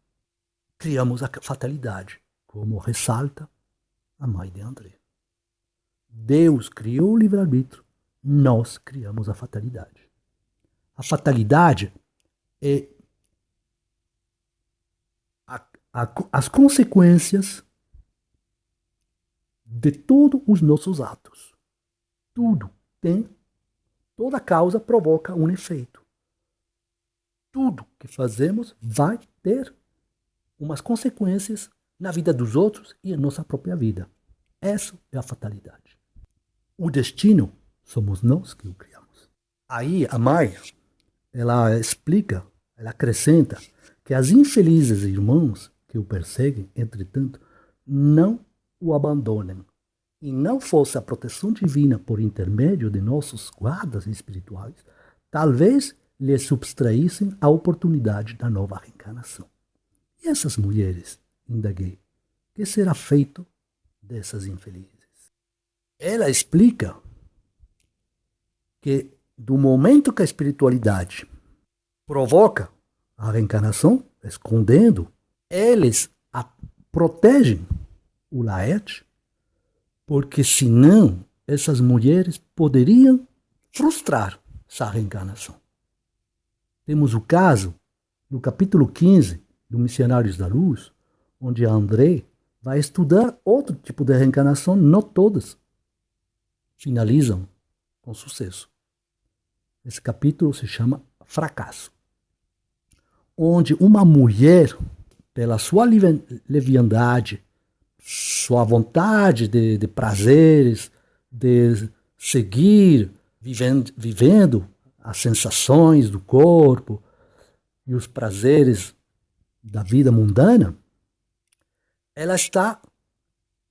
criamos a fatalidade, como ressalta a mãe de André. Deus criou o livre-arbítrio, nós criamos a fatalidade. A fatalidade é as consequências de todos os nossos atos. Tudo tem, toda causa provoca um efeito. Tudo que fazemos vai ter umas consequências na vida dos outros e em nossa própria vida. Essa é a fatalidade. O destino somos nós que o criamos. Aí a mãe, ela explica, ela acrescenta que as infelizes irmãos que o perseguem, entretanto, não o abandonem. E não fosse a proteção divina por intermédio de nossos guardas espirituais, talvez lhes subtraíssem a oportunidade da nova reencarnação. E essas mulheres, indaguei, que será feito dessas infelizes? Ela explica que do momento que a espiritualidade provoca a reencarnação, escondendo, eles protegem o Laerte, porque senão essas mulheres poderiam frustrar essa reencarnação. Temos o caso, no capítulo 15 do Missionários da Luz, onde André vai estudar outro tipo de reencarnação, não todas finalizam com sucesso. Esse capítulo se chama Fracasso, onde uma mulher, pela sua leviandade, sua vontade de prazeres, de seguir vivendo as sensações do corpo e os prazeres da vida mundana, ela está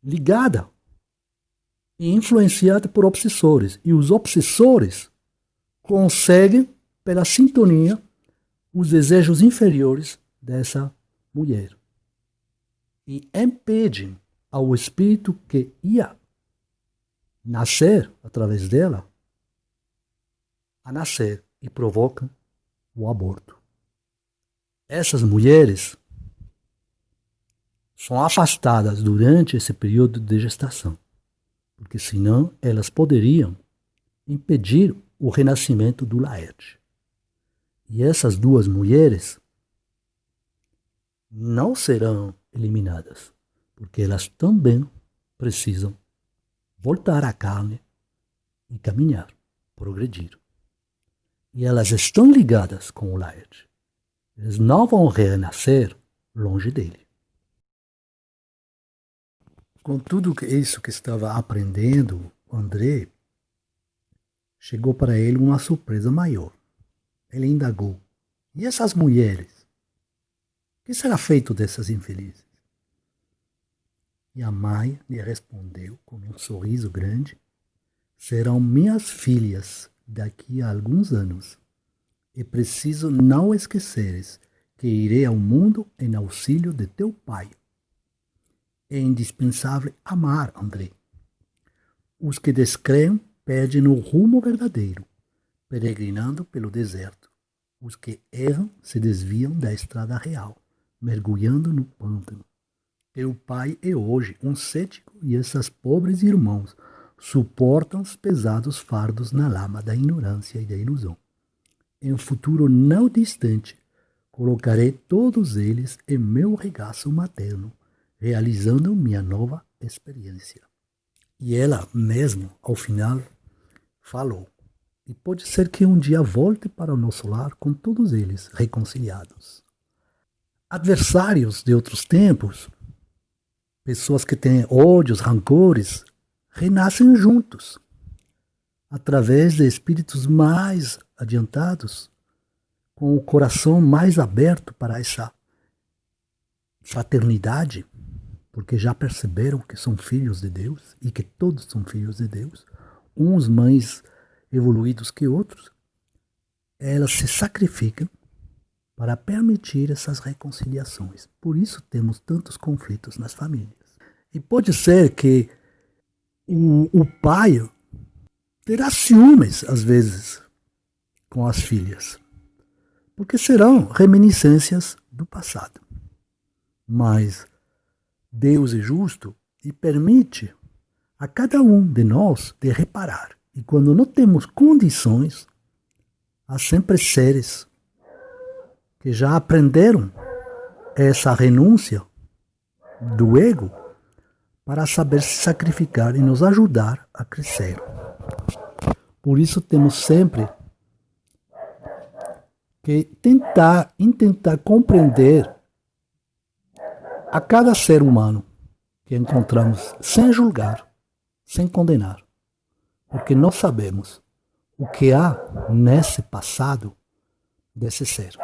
ligada e influenciada por obsessores. E os obsessores conseguem, pela sintonia, os desejos inferiores dessa mulher. E impedem ao espírito que ia nascer através dela a nascer e provocam o aborto. Essas mulheres são afastadas durante esse período de gestação, porque senão elas poderiam impedir o renascimento do Laerte. E essas duas mulheres não serão eliminadas, porque elas também precisam voltar à carne e caminhar, progredir. E elas estão ligadas com o Laerte. Eles não vão renascer longe dele. Com tudo isso que estava aprendendo, André chegou para ele uma surpresa maior. Ele indagou: e essas mulheres? O que será feito dessas infelizes? E a Maia lhe respondeu com um sorriso grande: serão minhas filhas daqui a alguns anos. E preciso não esqueceres que irei ao mundo em auxílio de teu pai. É indispensável amar, André. Os que descreem perdem o rumo verdadeiro, peregrinando pelo deserto. Os que erram se desviam da estrada real, mergulhando no pântano. Teu pai é hoje um cético e esses pobres irmãos suportam os pesados fardos na lama da ignorância e da ilusão. Em um futuro não distante, colocarei todos eles em meu regaço materno, realizando minha nova experiência. E ela mesmo, ao final, falou: e pode ser que um dia volte para o nosso lar com todos eles reconciliados. Adversários de outros tempos, pessoas que têm ódios, rancores, renascem juntos, através de espíritos mais adiantados, com o coração mais aberto para essa fraternidade, porque já perceberam que são filhos de Deus e que todos são filhos de Deus, uns mais evoluídos que outros, elas se sacrificam para permitir essas reconciliações. Por isso temos tantos conflitos nas famílias. E pode ser que o pai terá ciúmes, às vezes, com as filhas, porque serão reminiscências do passado. Mas Deus é justo e permite a cada um de nós de reparar. E quando não temos condições, há sempre seres que já aprenderam essa renúncia do ego para saber se sacrificar e nos ajudar a crescer. Por isso temos sempre que tentar compreender a cada ser humano que encontramos sem julgar, sem condenar, porque nós sabemos o que há nesse passado desse ser.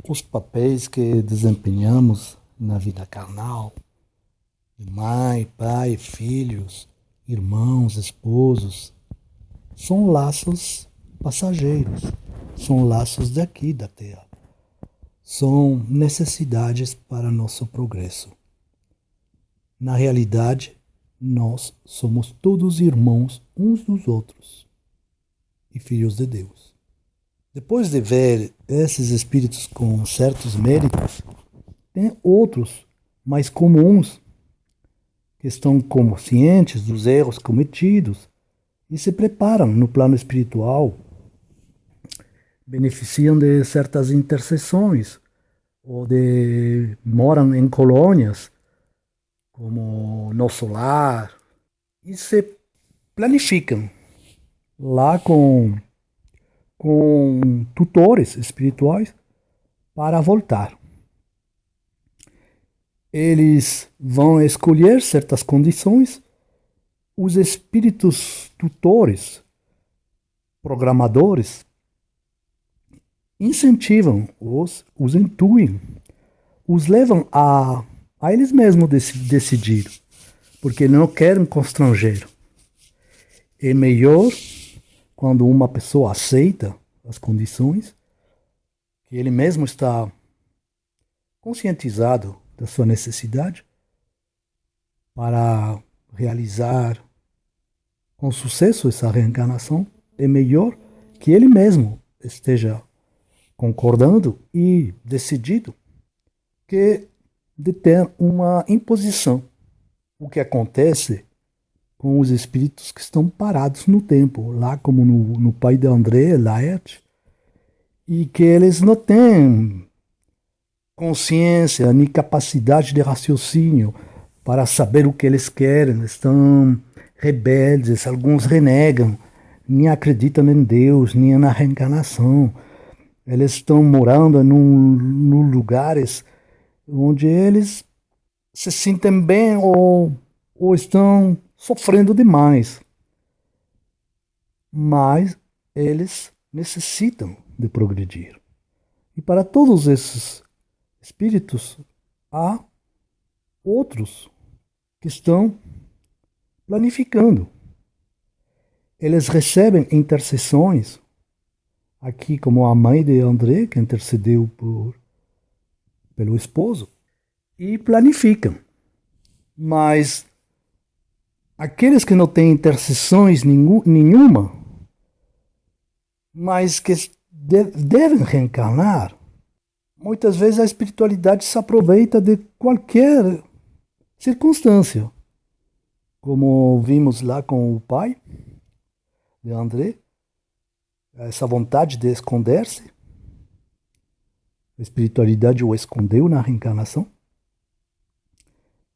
Os papéis que desempenhamos na vida carnal, de mãe, pai, filhos, irmãos, esposos, são laços passageiros, são laços daqui da Terra, são necessidades para nosso progresso. Na realidade, nós somos todos irmãos uns dos outros e filhos de Deus. Depois de ver esses espíritos com certos méritos, tem outros mais comuns que estão conscientes dos erros cometidos e se preparam no plano espiritual, beneficiam de certas intercessões ou moram em colônias como Nosso Lar e se planificam lá com tutores espirituais para voltar. Eles vão escolher certas condições, os espíritos tutores, programadores, incentivam-os, os intuem, os levam a eles mesmos decidir, porque não querem constranger. É melhor quando uma pessoa aceita as condições, que ele mesmo está conscientizado da sua necessidade para realizar com sucesso essa reencarnação, é melhor que ele mesmo esteja concordando e decidido que de ter uma imposição. O que acontece com os espíritos que estão parados no tempo, lá como no pai de André, Laerte, e que eles não têm consciência nem capacidade de raciocínio para saber o que eles querem, estão rebeldes, alguns renegam, nem acreditam em Deus, nem na reencarnação. Eles estão morando em lugares onde eles se sentem bem ou estão sofrendo demais. Mas eles necessitam de progredir. E para todos esses espíritos, há outros que estão planificando. Eles recebem intercessões, aqui como a mãe de André, que intercedeu pelo esposo, e planificam. Mas aqueles que não têm intercessões nenhuma, mas que devem reencarnar, muitas vezes a espiritualidade se aproveita de qualquer circunstância. Como vimos lá com o pai de André, essa vontade de esconder-se, a espiritualidade o escondeu na reencarnação.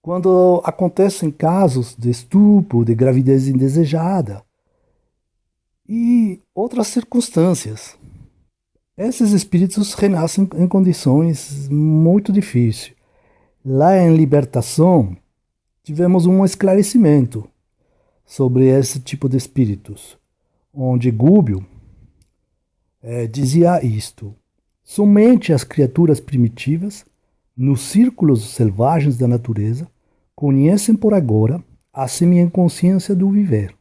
Quando acontecem casos de estupro, de gravidez indesejada e outras circunstâncias, esses espíritos renascem em condições muito difíceis. Lá em Libertação, tivemos um esclarecimento sobre esse tipo de espíritos, onde Gúbio dizia isto: somente as criaturas primitivas, nos círculos selvagens da natureza, conhecem por agora a semi-inconsciência do viver.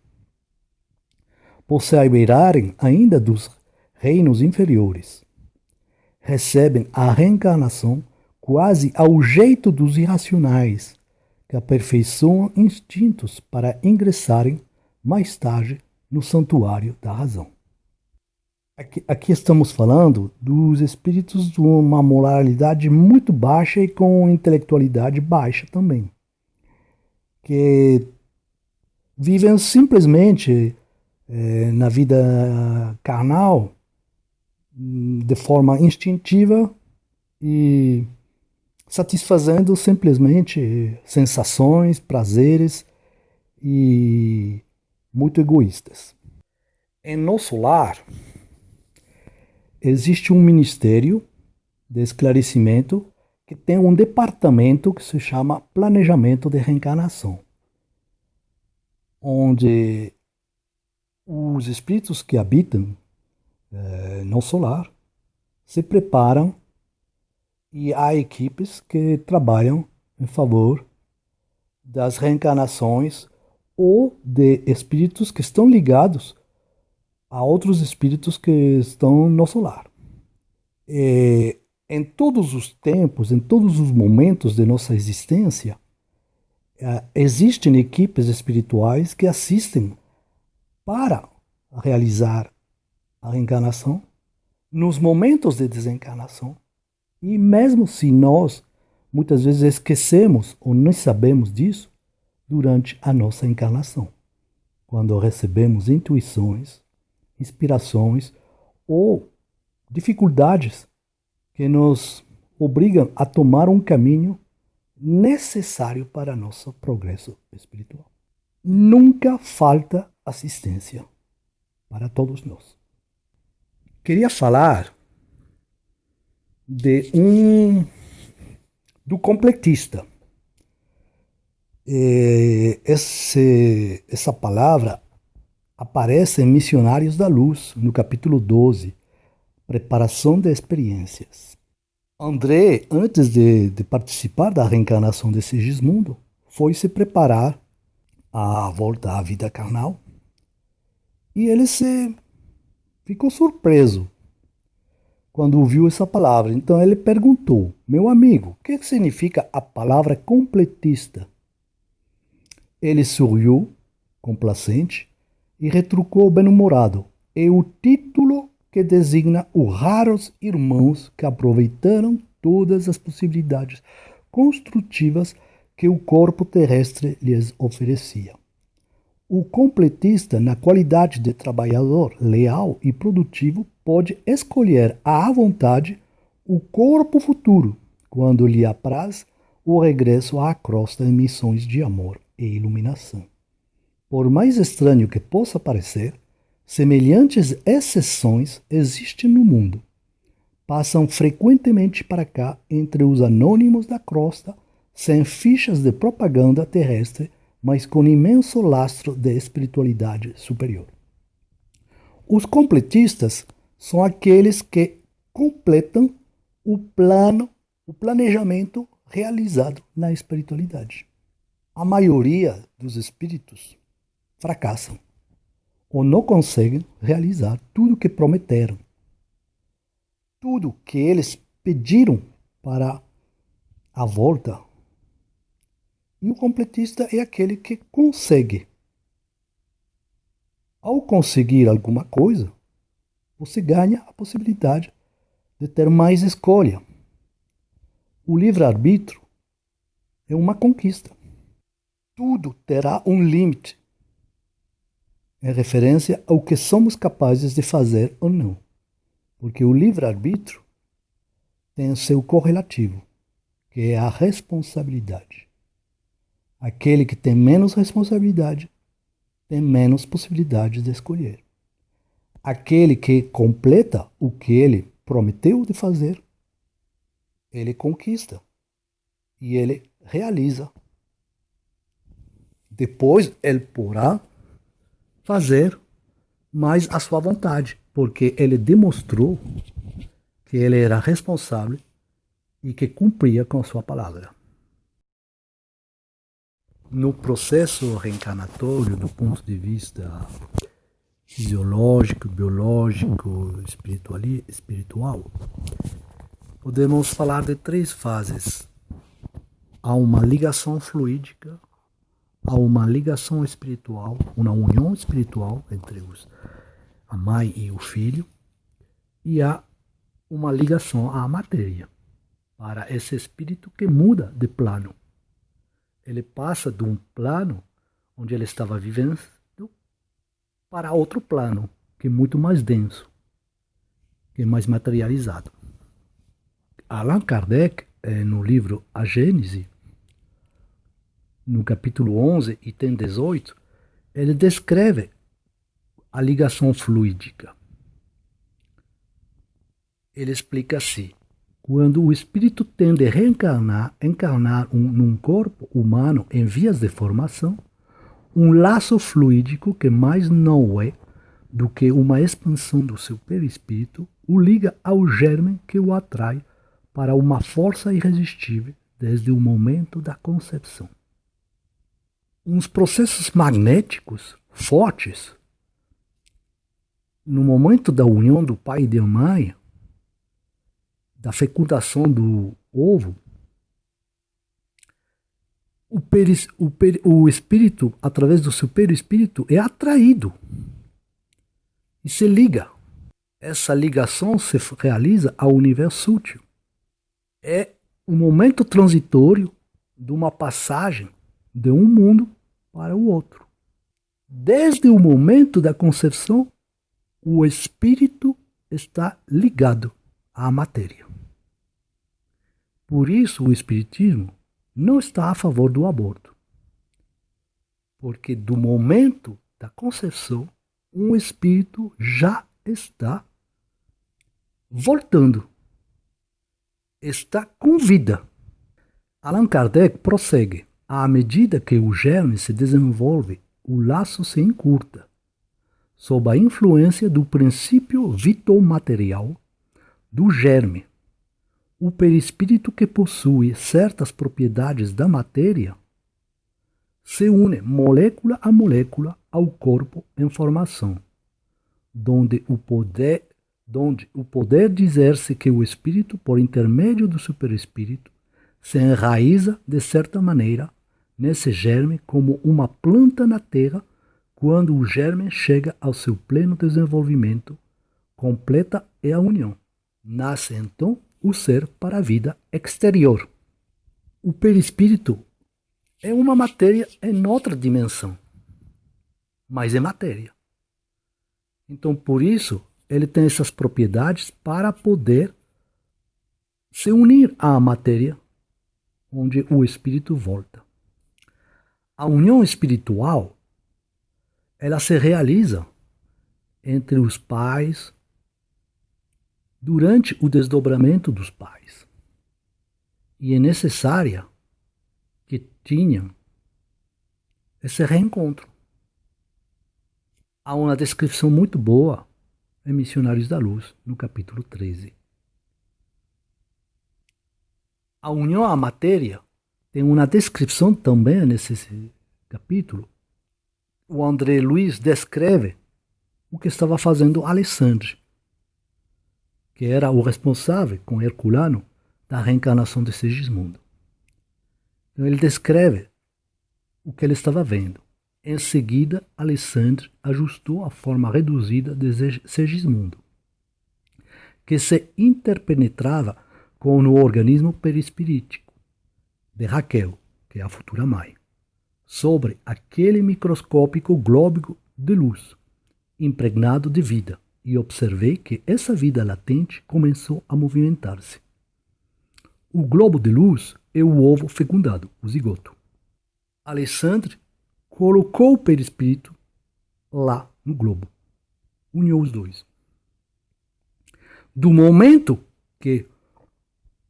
Por se abeirarem ainda dos reinos inferiores, recebem a reencarnação quase ao jeito dos irracionais, que aperfeiçoam instintos para ingressarem mais tarde no santuário da razão. Aqui estamos falando dos espíritos de uma moralidade muito baixa e com intelectualidade baixa também, que vivem simplesmente na vida carnal de forma instintiva e satisfazendo simplesmente sensações, prazeres e muito egoístas. Em nosso lar, existe um ministério de esclarecimento que tem um departamento que se chama Planejamento de Reencarnação, onde os espíritos que habitam no solar se preparam e há equipes que trabalham em favor das reencarnações ou de espíritos que estão ligados a outros espíritos que estão no solar. Em todos os tempos, em todos os momentos de nossa existência, existem equipes espirituais que assistem para realizar a reencarnação nos momentos de desencarnação. E mesmo se nós muitas vezes esquecemos ou não sabemos disso, durante a nossa encarnação, quando recebemos intuições, inspirações ou dificuldades que nos obrigam a tomar um caminho necessário para nosso progresso espiritual. Nunca falta assistência para todos nós. Queria falar do completista. Essa palavra aparece em Missionários da Luz, no capítulo 12, Preparação de Experiências. André, antes de participar da reencarnação de Sigismundo, foi se preparar à volta à vida carnal e ele ficou surpreso quando ouviu essa palavra. Então ele perguntou: meu amigo, o que significa a palavra completista? Ele sorriu, complacente, e retrucou bem-humorado: é o título que designa os raros irmãos que aproveitaram todas as possibilidades construtivas que o corpo terrestre lhes oferecia. O completista, na qualidade de trabalhador leal e produtivo, pode escolher à vontade o corpo futuro, quando lhe apraz o regresso à crosta em missões de amor e iluminação. Por mais estranho que possa parecer, semelhantes exceções existem no mundo. Passam frequentemente para cá entre os anônimos da crosta, sem fichas de propaganda terrestre mas com imenso lastro de espiritualidade superior. Os completistas são aqueles que completam o planejamento realizado na espiritualidade. A maioria dos espíritos fracassam ou não conseguem realizar tudo o que prometeram. Tudo que eles pediram para a volta. E o completista é aquele que consegue. Ao conseguir alguma coisa, você ganha a possibilidade de ter mais escolha. O livre-arbítrio é uma conquista. Tudo terá um limite em referência ao que somos capazes de fazer ou não. Porque o livre-arbítrio tem seu correlativo, que é a responsabilidade. Aquele que tem menos responsabilidade tem menos possibilidades de escolher. Aquele que completa o que ele prometeu de fazer, ele conquista e ele realiza. Depois ele poderá fazer mais à sua vontade, porque ele demonstrou que ele era responsável e que cumpria com a sua palavra. No processo reencarnatório, do ponto de vista fisiológico, biológico, espiritual, podemos falar de 3 fases. Há uma ligação fluídica, há uma ligação espiritual, uma união espiritual entre a mãe e o filho, e há uma ligação à matéria, para esse espírito que muda de plano. Ele passa de um plano onde ele estava vivendo para outro plano, que é muito mais denso, que é mais materializado. Allan Kardec, no livro A Gênese, no capítulo 11, item 18, ele descreve a ligação fluídica. Ele explica assim: quando o espírito tende a encarnar num corpo humano em vias de formação, um laço fluídico que mais não é do que uma expansão do seu perispírito o liga ao germe que o atrai para uma força irresistível desde o momento da concepção. Uns processos magnéticos fortes, no momento da união do pai e da mãe, da fecundação do ovo, o espírito, através do seu perispírito, é atraído e se liga. Essa ligação se realiza ao universo sutil. É o momento transitório de uma passagem de um mundo para o outro. Desde o momento da concepção, o espírito está ligado à matéria. Por isso, o espiritismo não está a favor do aborto. Porque do momento da concepção, um espírito já está voltando. Está com vida. Allan Kardec prossegue. À medida que o germe se desenvolve, o laço se encurta. Sob a influência do princípio vital-material do germe, o perispírito que possui certas propriedades da matéria se une molécula a molécula ao corpo em formação, donde o poder dizer-se que o espírito, por intermédio do seu perispírito, se enraiza de certa maneira nesse germe como uma planta na terra. Quando o germe chega ao seu pleno desenvolvimento, completa é a união. Nasce então o ser para a vida exterior. O perispírito é uma matéria em outra dimensão, mas é matéria. Então, por isso, ele tem essas propriedades para poder se unir à matéria, onde o espírito volta. A união espiritual, ela se realiza entre os pais, durante o desdobramento dos pais. E é necessária que tenham esse reencontro. Há uma descrição muito boa em Missionários da Luz, no capítulo 13. A união à matéria tem uma descrição também nesse capítulo. O André Luiz descreve o que estava fazendo Alessandro, que era o responsável com Herculano da reencarnação de Segismundo. Então ele descreve o que ele estava vendo. Em seguida, Alessandro ajustou a forma reduzida de Segismundo, que se interpenetrava com o organismo perispirítico de Raquel, que é a futura mãe, sobre aquele microscópico globo de luz, impregnado de vida, e observei que essa vida latente começou a movimentar-se. O globo de luz é o ovo fecundado, o zigoto. Alessandro colocou o perispírito lá no globo, uniu os dois. Do momento que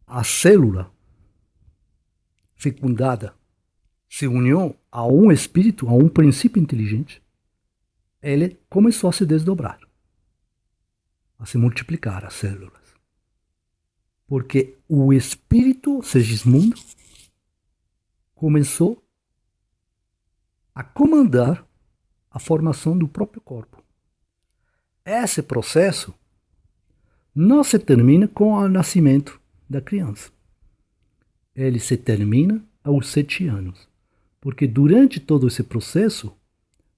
a célula fecundada se uniu a um espírito, a um princípio inteligente, ele começou a se desdobrar, a se multiplicar as células. Porque o espírito Segismundo começou a comandar a formação do próprio corpo. Esse processo não se termina com o nascimento da criança. Ele se termina aos 7 anos. Porque durante todo esse processo,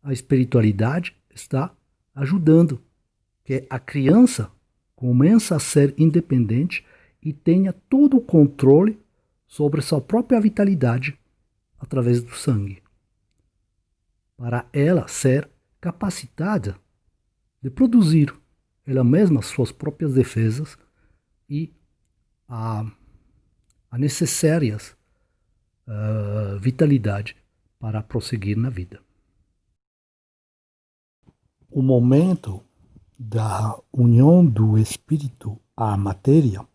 a espiritualidade está ajudando que a criança comece a ser independente e tenha todo o controle sobre sua própria vitalidade através do sangue, para ela ser capacitada de produzir ela mesma suas próprias defesas e a necessárias vitalidade para prosseguir na vida. O momento da união do espírito à matéria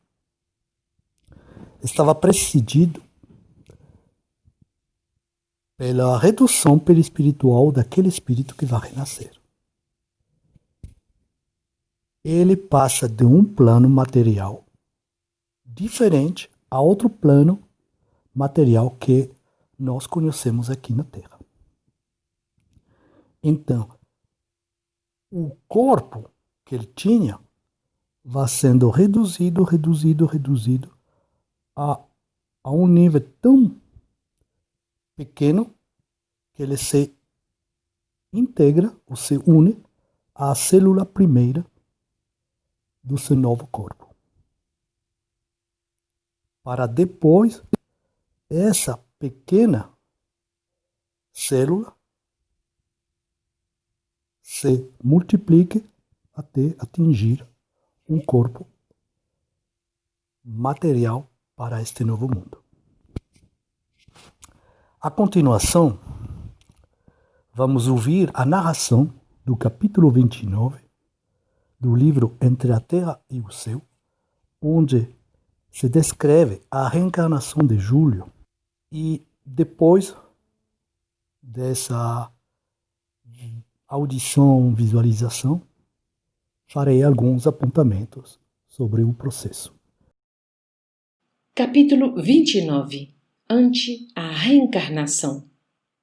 estava precedido pela redução perispiritual daquele espírito que vai renascer. Ele passa de um plano material diferente a outro plano material que nós conhecemos aqui na Terra. Então, o corpo que ele tinha vai sendo reduzido a um nível tão pequeno que ele se integra ou se une à célula primeira do seu novo corpo. Para depois, essa pequena célula se multiplique até atingir um corpo material para este novo mundo. A continuação, vamos ouvir a narração do capítulo 29 do livro Entre a Terra e o Céu, onde se descreve a reencarnação de Júlio. E depois dessa audição, visualização, farei alguns apontamentos sobre o processo. Capítulo 29. Ante a reencarnação.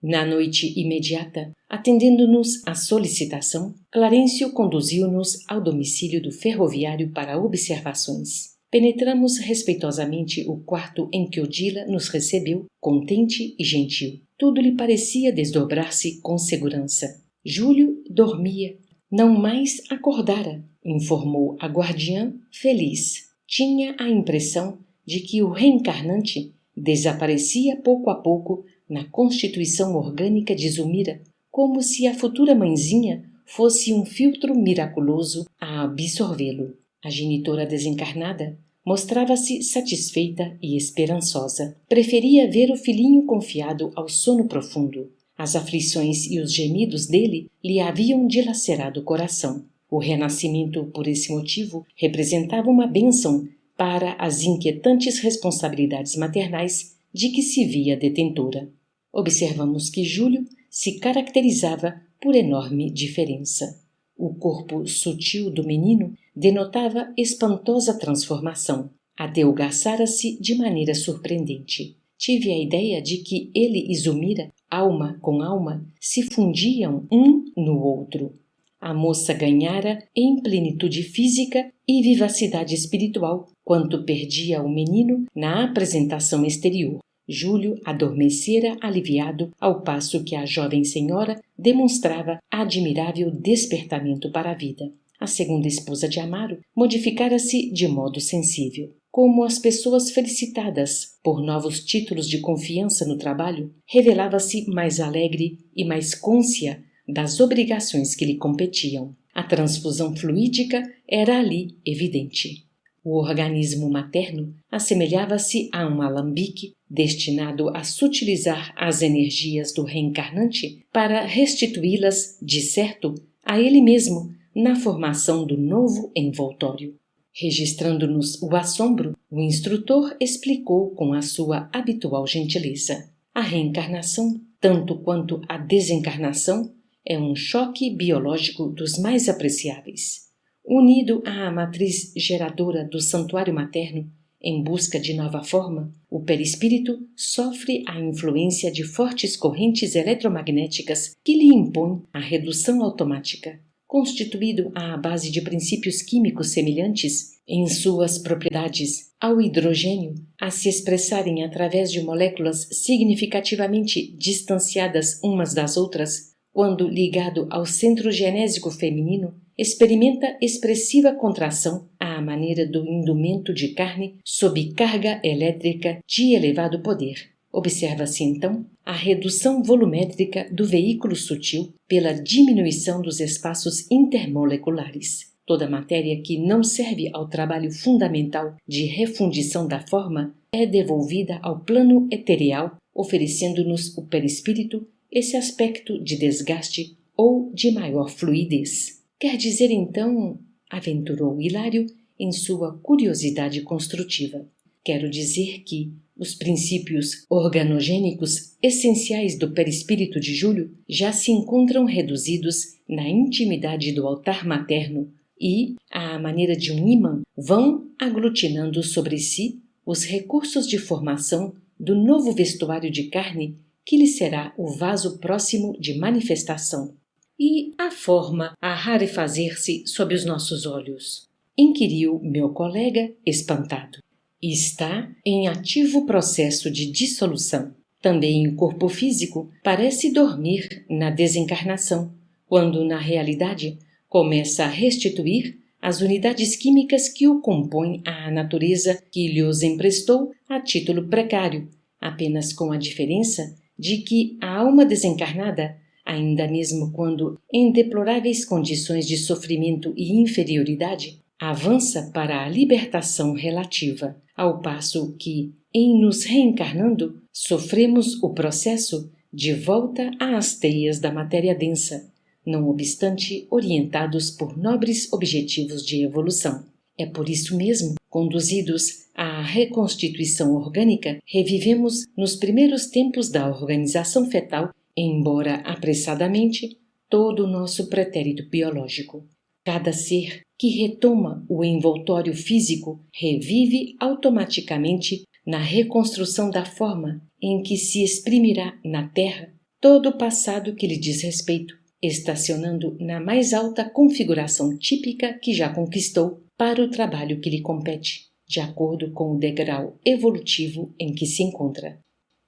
Na noite imediata, atendendo-nos à solicitação, Clarencio conduziu-nos ao domicílio do ferroviário para observações. Penetramos respeitosamente o quarto em que Odila nos recebeu, contente e gentil. Tudo lhe parecia desdobrar-se com segurança. Júlio dormia. Não mais acordara, informou a guardiã feliz. Tinha a impressão de que o reencarnante desaparecia pouco a pouco na constituição orgânica de Zulmira, como se a futura mãezinha fosse um filtro miraculoso a absorvê-lo. A genitora desencarnada mostrava-se satisfeita e esperançosa. Preferia ver o filhinho confiado ao sono profundo. As aflições e os gemidos dele lhe haviam dilacerado o coração. O renascimento, por esse motivo, representava uma bênção para as inquietantes responsabilidades maternais de que se via detentora. Observamos que Júlio se caracterizava por enorme diferença. O corpo sutil do menino denotava espantosa transformação. Adelgaçara-se de maneira surpreendente. Tive a ideia de que ele e Zulmira, alma com alma, se fundiam um no outro. A moça ganhara em plenitude física e vivacidade espiritual, quanto perdia o menino na apresentação exterior. Júlio adormecera aliviado, ao passo que a jovem senhora demonstrava admirável despertamento para a vida. A segunda esposa de Amaro modificara-se de modo sensível. Como as pessoas felicitadas por novos títulos de confiança no trabalho, revelava-se mais alegre e mais cônscia das obrigações que lhe competiam. A transfusão fluídica era ali evidente. O organismo materno assemelhava-se a um alambique destinado a sutilizar as energias do reencarnante para restituí-las, de certo, a ele mesmo na formação do novo envoltório. Registrando-nos o assombro, o instrutor explicou com a sua habitual gentileza. A reencarnação, tanto quanto a desencarnação, é um choque biológico dos mais apreciáveis. Unido à matriz geradora do santuário materno, em busca de nova forma, o perispírito sofre a influência de fortes correntes eletromagnéticas que lhe impõem a redução automática. Constituído à base de princípios químicos semelhantes em suas propriedades ao hidrogênio, a se expressarem através de moléculas significativamente distanciadas umas das outras, quando ligado ao centro genésico feminino, experimenta expressiva contração à maneira do indumento de carne sob carga elétrica de elevado poder. Observa-se, então, a redução volumétrica do veículo sutil pela diminuição dos espaços intermoleculares. Toda matéria que não serve ao trabalho fundamental de refundição da forma é devolvida ao plano eterial, oferecendo-nos o perispírito esse aspecto de desgaste ou de maior fluidez. Quer dizer, então, aventurou Hilário em sua curiosidade construtiva, quero dizer que os princípios organogênicos essenciais do perispírito de Júlio já se encontram reduzidos na intimidade do altar materno e, à maneira de um ímã, vão aglutinando sobre si os recursos de formação do novo vestuário de carne que lhe será o vaso próximo de manifestação. E a forma a rarefazer-se sob os nossos olhos? Inquiriu meu colega, espantado. Está em ativo processo de dissolução. Também o corpo físico parece dormir na desencarnação, quando, na realidade, começa a restituir as unidades químicas que o compõem à natureza que lhe os emprestou a título precário, apenas com a diferença de que a alma desencarnada, ainda mesmo quando em deploráveis condições de sofrimento e inferioridade, avança para a libertação relativa, ao passo que, em nos reencarnando, sofremos o processo de volta às teias da matéria densa, não obstante orientados por nobres objetivos de evolução. É por isso mesmo, conduzidos à reconstituição orgânica, revivemos nos primeiros tempos da organização fetal, embora apressadamente, todo o nosso pretérito biológico. Cada ser que retoma o envoltório físico revive automaticamente na reconstrução da forma em que se exprimirá na Terra todo o passado que lhe diz respeito, estacionando na mais alta configuração típica que já conquistou para o trabalho que lhe compete, de acordo com o degrau evolutivo em que se encontra.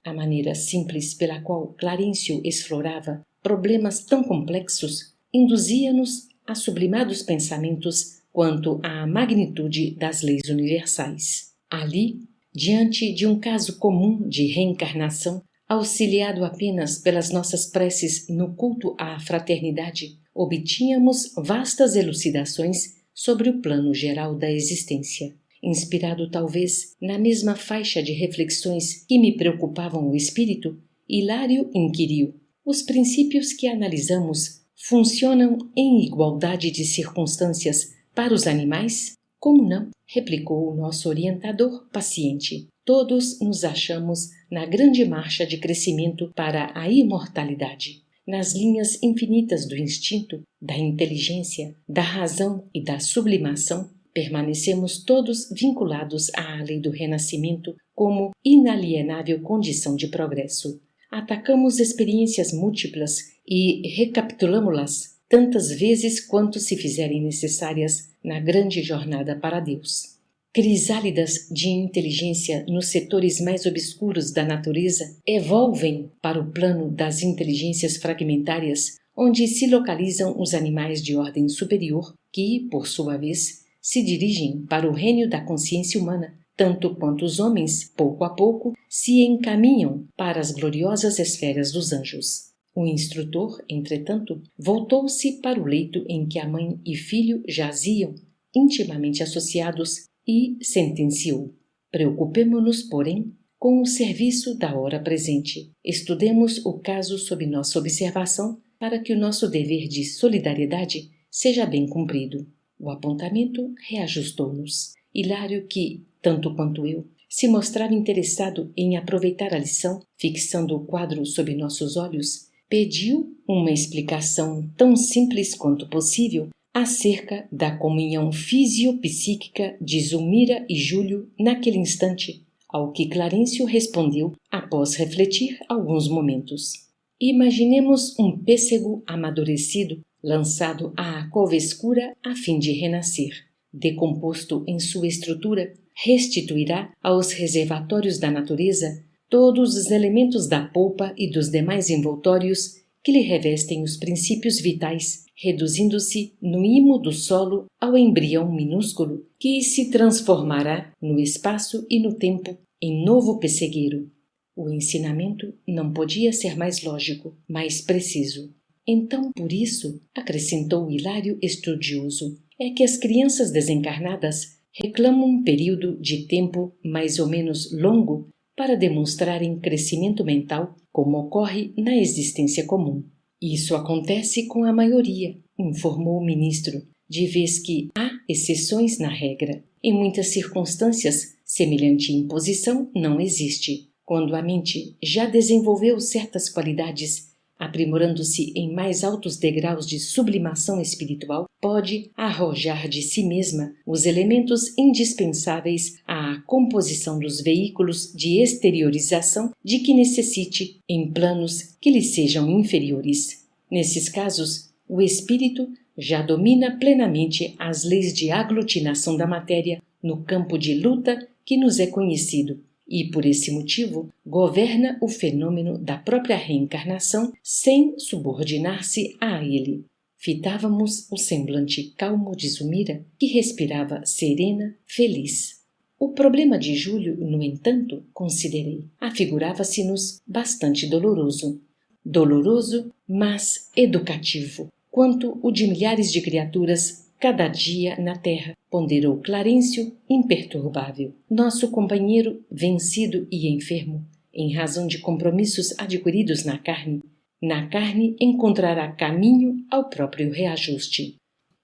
A maneira simples pela qual Clarencio explorava problemas tão complexos induzia-nos a sublimados pensamentos quanto à magnitude das leis universais. Ali, diante de um caso comum de reencarnação, auxiliado apenas pelas nossas preces no culto à fraternidade, obtínhamos vastas elucidações sobre o plano geral da existência. Inspirado talvez na mesma faixa de reflexões que me preocupavam o espírito, Hilário inquiriu: os princípios que analisamos funcionam em igualdade de circunstâncias para os animais? Como não? Replicou o nosso orientador paciente. Todos nos achamos na grande marcha de crescimento para a imortalidade. nas linhas infinitas do instinto, da inteligência, da razão e da sublimação, permanecemos todos vinculados à lei do renascimento como inalienável condição de progresso. Atacamos experiências múltiplas e recapitulamo-las tantas vezes quanto se fizerem necessárias na grande jornada para Deus. Crisálidas de inteligência nos setores mais obscuros da natureza evolvem para o plano das inteligências fragmentárias, onde se localizam os animais de ordem superior que, por sua vez, se dirigem para o reino da consciência humana, tanto quanto os homens, pouco a pouco, se encaminham para as gloriosas esferas dos anjos. O instrutor, entretanto, voltou-se para o leito em que a mãe e filho jaziam, intimamente associados, e sentenciou: preocupemo-nos, porém, com o serviço da hora presente. Estudemos o caso sob nossa observação para que o nosso dever de solidariedade seja bem cumprido. O apontamento reajustou-nos. Hilário, que, tanto quanto eu, se mostrava interessado em aproveitar a lição, fixando o quadro sob nossos olhos, pediu uma explicação tão simples quanto possível acerca da comunhão fisiopsíquica de Zulmira e Júlio naquele instante, ao que Clarencio respondeu após refletir alguns momentos. Imaginemos um pêssego amadurecido lançado à cova escura a fim de renascer. Decomposto em sua estrutura, restituirá aos reservatórios da natureza todos os elementos da polpa e dos demais envoltórios que lhe revestem os princípios vitais, reduzindo-se no imo do solo ao embrião minúsculo que se transformará no espaço e no tempo em novo pessegueiro. O ensinamento não podia ser mais lógico, mais preciso. Então, por isso, acrescentou Hilário estudioso, é que as crianças desencarnadas reclamam um período de tempo mais ou menos longo para demonstrarem crescimento mental, como ocorre na existência comum. Isso acontece com a maioria, informou o ministro, de vez que há exceções na regra. Em muitas circunstâncias, semelhante imposição não existe. Quando a mente já desenvolveu certas qualidades, aprimorando-se em mais altos degraus de sublimação espiritual, pode arrojar de si mesma os elementos indispensáveis à composição dos veículos de exteriorização de que necessite em planos que lhe sejam inferiores. Nesses casos, o espírito já domina plenamente as leis de aglutinação da matéria no campo de luta que nos é conhecido, e, por esse motivo, governa o fenômeno da própria reencarnação sem subordinar-se a ele. Fitávamos o semblante calmo de Zulmira, que respirava serena, feliz. O problema de Júlio, no entanto, considerei, afigurava-se-nos bastante doloroso. Doloroso, mas educativo, quanto o de milhares de criaturas cada dia na terra, ponderou Clarencio, imperturbável. Nosso companheiro, vencido e enfermo, em razão de compromissos adquiridos na carne encontrará caminho ao próprio reajuste.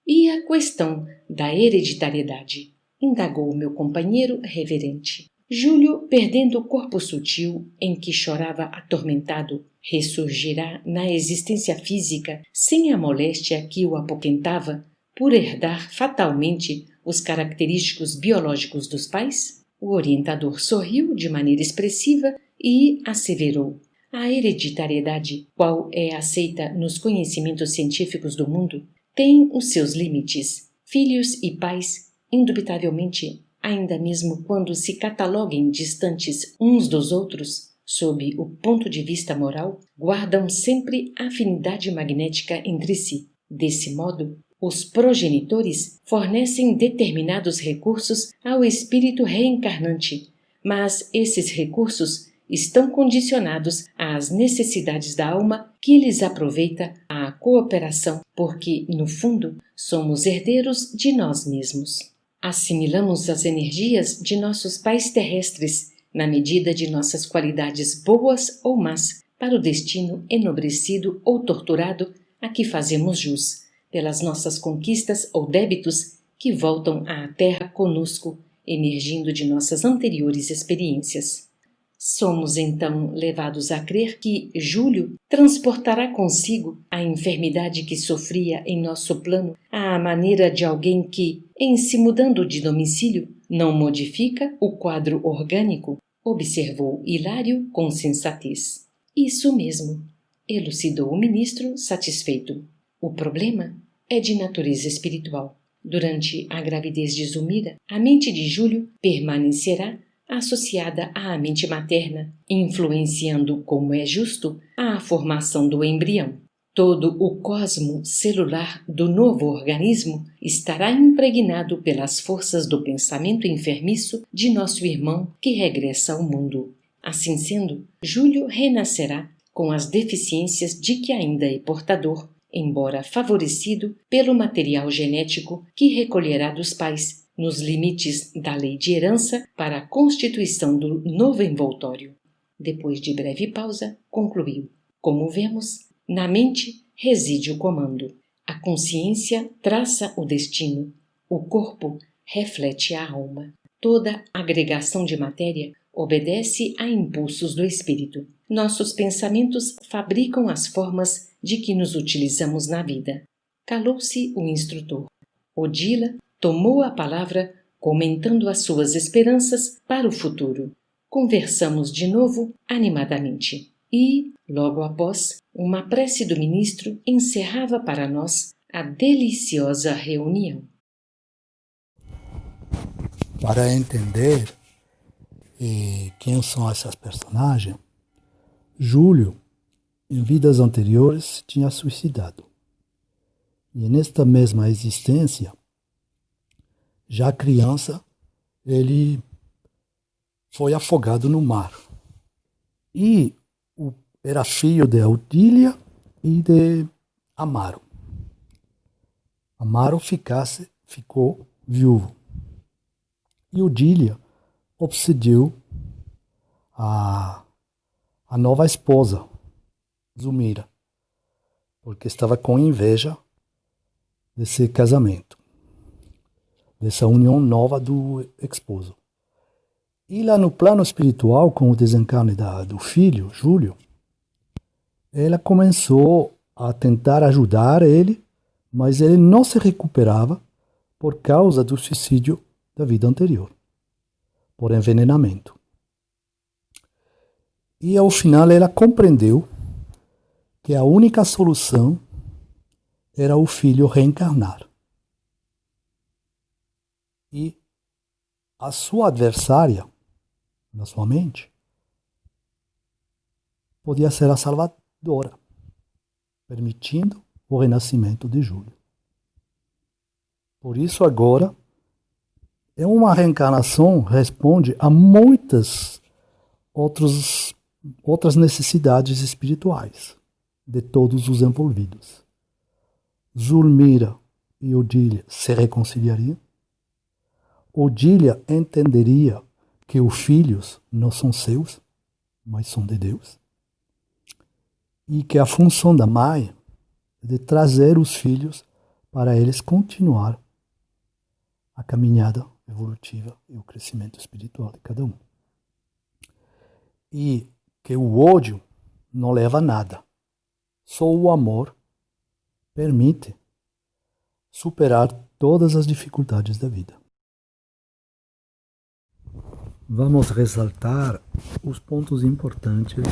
E a questão da hereditariedade? Indagou meu companheiro reverente. Júlio, perdendo o corpo sutil em que chorava atormentado, ressurgirá na existência física sem a moléstia que o apoquentava, por herdar fatalmente os característicos biológicos dos pais? O orientador sorriu de maneira expressiva e asseverou: a hereditariedade, qual é aceita nos conhecimentos científicos do mundo, tem os seus limites. Filhos e pais, indubitavelmente, ainda mesmo quando se cataloguem distantes uns dos outros, sob o ponto de vista moral, guardam sempre afinidade magnética entre si. Desse modo, os progenitores fornecem determinados recursos ao espírito reencarnante, mas esses recursos estão condicionados às necessidades da alma que lhes aproveita a cooperação, porque, no fundo, somos herdeiros de nós mesmos. Assimilamos as energias de nossos pais terrestres, na medida de nossas qualidades boas ou más, para o destino enobrecido ou torturado a que fazemos jus, pelas nossas conquistas ou débitos que voltam à terra conosco, emergindo de nossas anteriores experiências. Somos então levados a crer que Júlio transportará consigo a enfermidade que sofria em nosso plano à maneira de alguém que, em se mudando de domicílio, não modifica o quadro orgânico, observou Hilário com sensatez. Isso mesmo, elucidou o ministro satisfeito. O problema é de natureza espiritual. Durante a gravidez de Zulmira, a mente de Júlio permanecerá associada à mente materna, influenciando, como é justo, a formação do embrião. Todo o cosmo celular do novo organismo estará impregnado pelas forças do pensamento enfermiço de nosso irmão que regressa ao mundo. Assim sendo, Júlio renascerá com as deficiências de que ainda é portador, embora favorecido pelo material genético que recolherá dos pais, nos limites da lei de herança para a constituição do novo envoltório. Depois de breve pausa, concluiu. Como vemos, na mente reside o comando. A consciência traça o destino. O corpo reflete a alma. Toda agregação de matéria obedece a impulsos do espírito. Nossos pensamentos fabricam as formas de que nos utilizamos na vida. Calou-se o instrutor. Odila tomou a palavra, comentando as suas esperanças para o futuro. Conversamos de novo animadamente. E, logo após, uma prece do ministro encerrava para nós a deliciosa reunião. Para entender quem são essas personagens, Júlio, em vidas anteriores, tinha suicidado. E nesta mesma existência, já criança, ele foi afogado no mar. E era filho de Odília e de Amaro. Amaro ficou viúvo. E Odília obsediou a nova esposa, Zulmira, porque estava com inveja desse casamento, dessa união nova do esposo. E lá no plano espiritual, com o desencarne do filho, Júlio, ela começou a tentar ajudar ele, mas ele não se recuperava por causa do suicídio da vida anterior, por envenenamento. E ao final ela compreendeu que a única solução era o filho reencarnar. E a sua adversária, na sua mente, podia ser a salvadora, permitindo o renascimento de Júlio. Por isso agora, uma reencarnação responde a muitas outras necessidades espirituais de todos os envolvidos. Zulmira e Odília se reconciliariam. Odília entenderia que os filhos não são seus, mas são de Deus. E que a função da mãe é de trazer os filhos para eles continuar a caminhada evolutiva e o crescimento espiritual de cada um. E que o ódio não leva a nada. Só o amor permite superar todas as dificuldades da vida. Vamos ressaltar os pontos importantes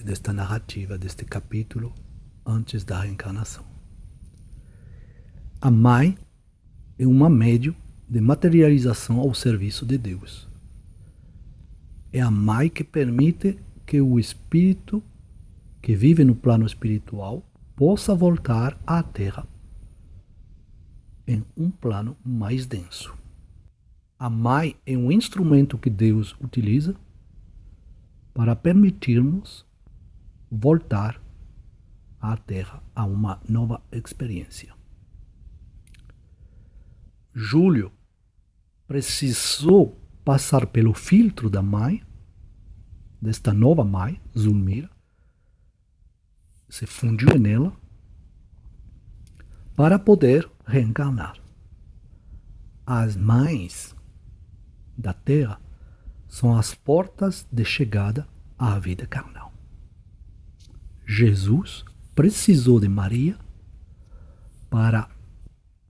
desta narrativa, deste capítulo, antes da reencarnação. A mãe é uma médium de materialização ao serviço de Deus. É a mãe que permite que o espírito que vive no plano espiritual possa voltar à Terra em um plano mais denso. A mãe é um instrumento que Deus utiliza para permitirmos voltar à Terra a uma nova experiência. Júlio precisou passar pelo filtro da mãe, desta nova mãe, Zulmira, se fundiu nela para poder reencarnar. As mães da Terra são as portas de chegada à vida carnal. Jesus precisou de Maria para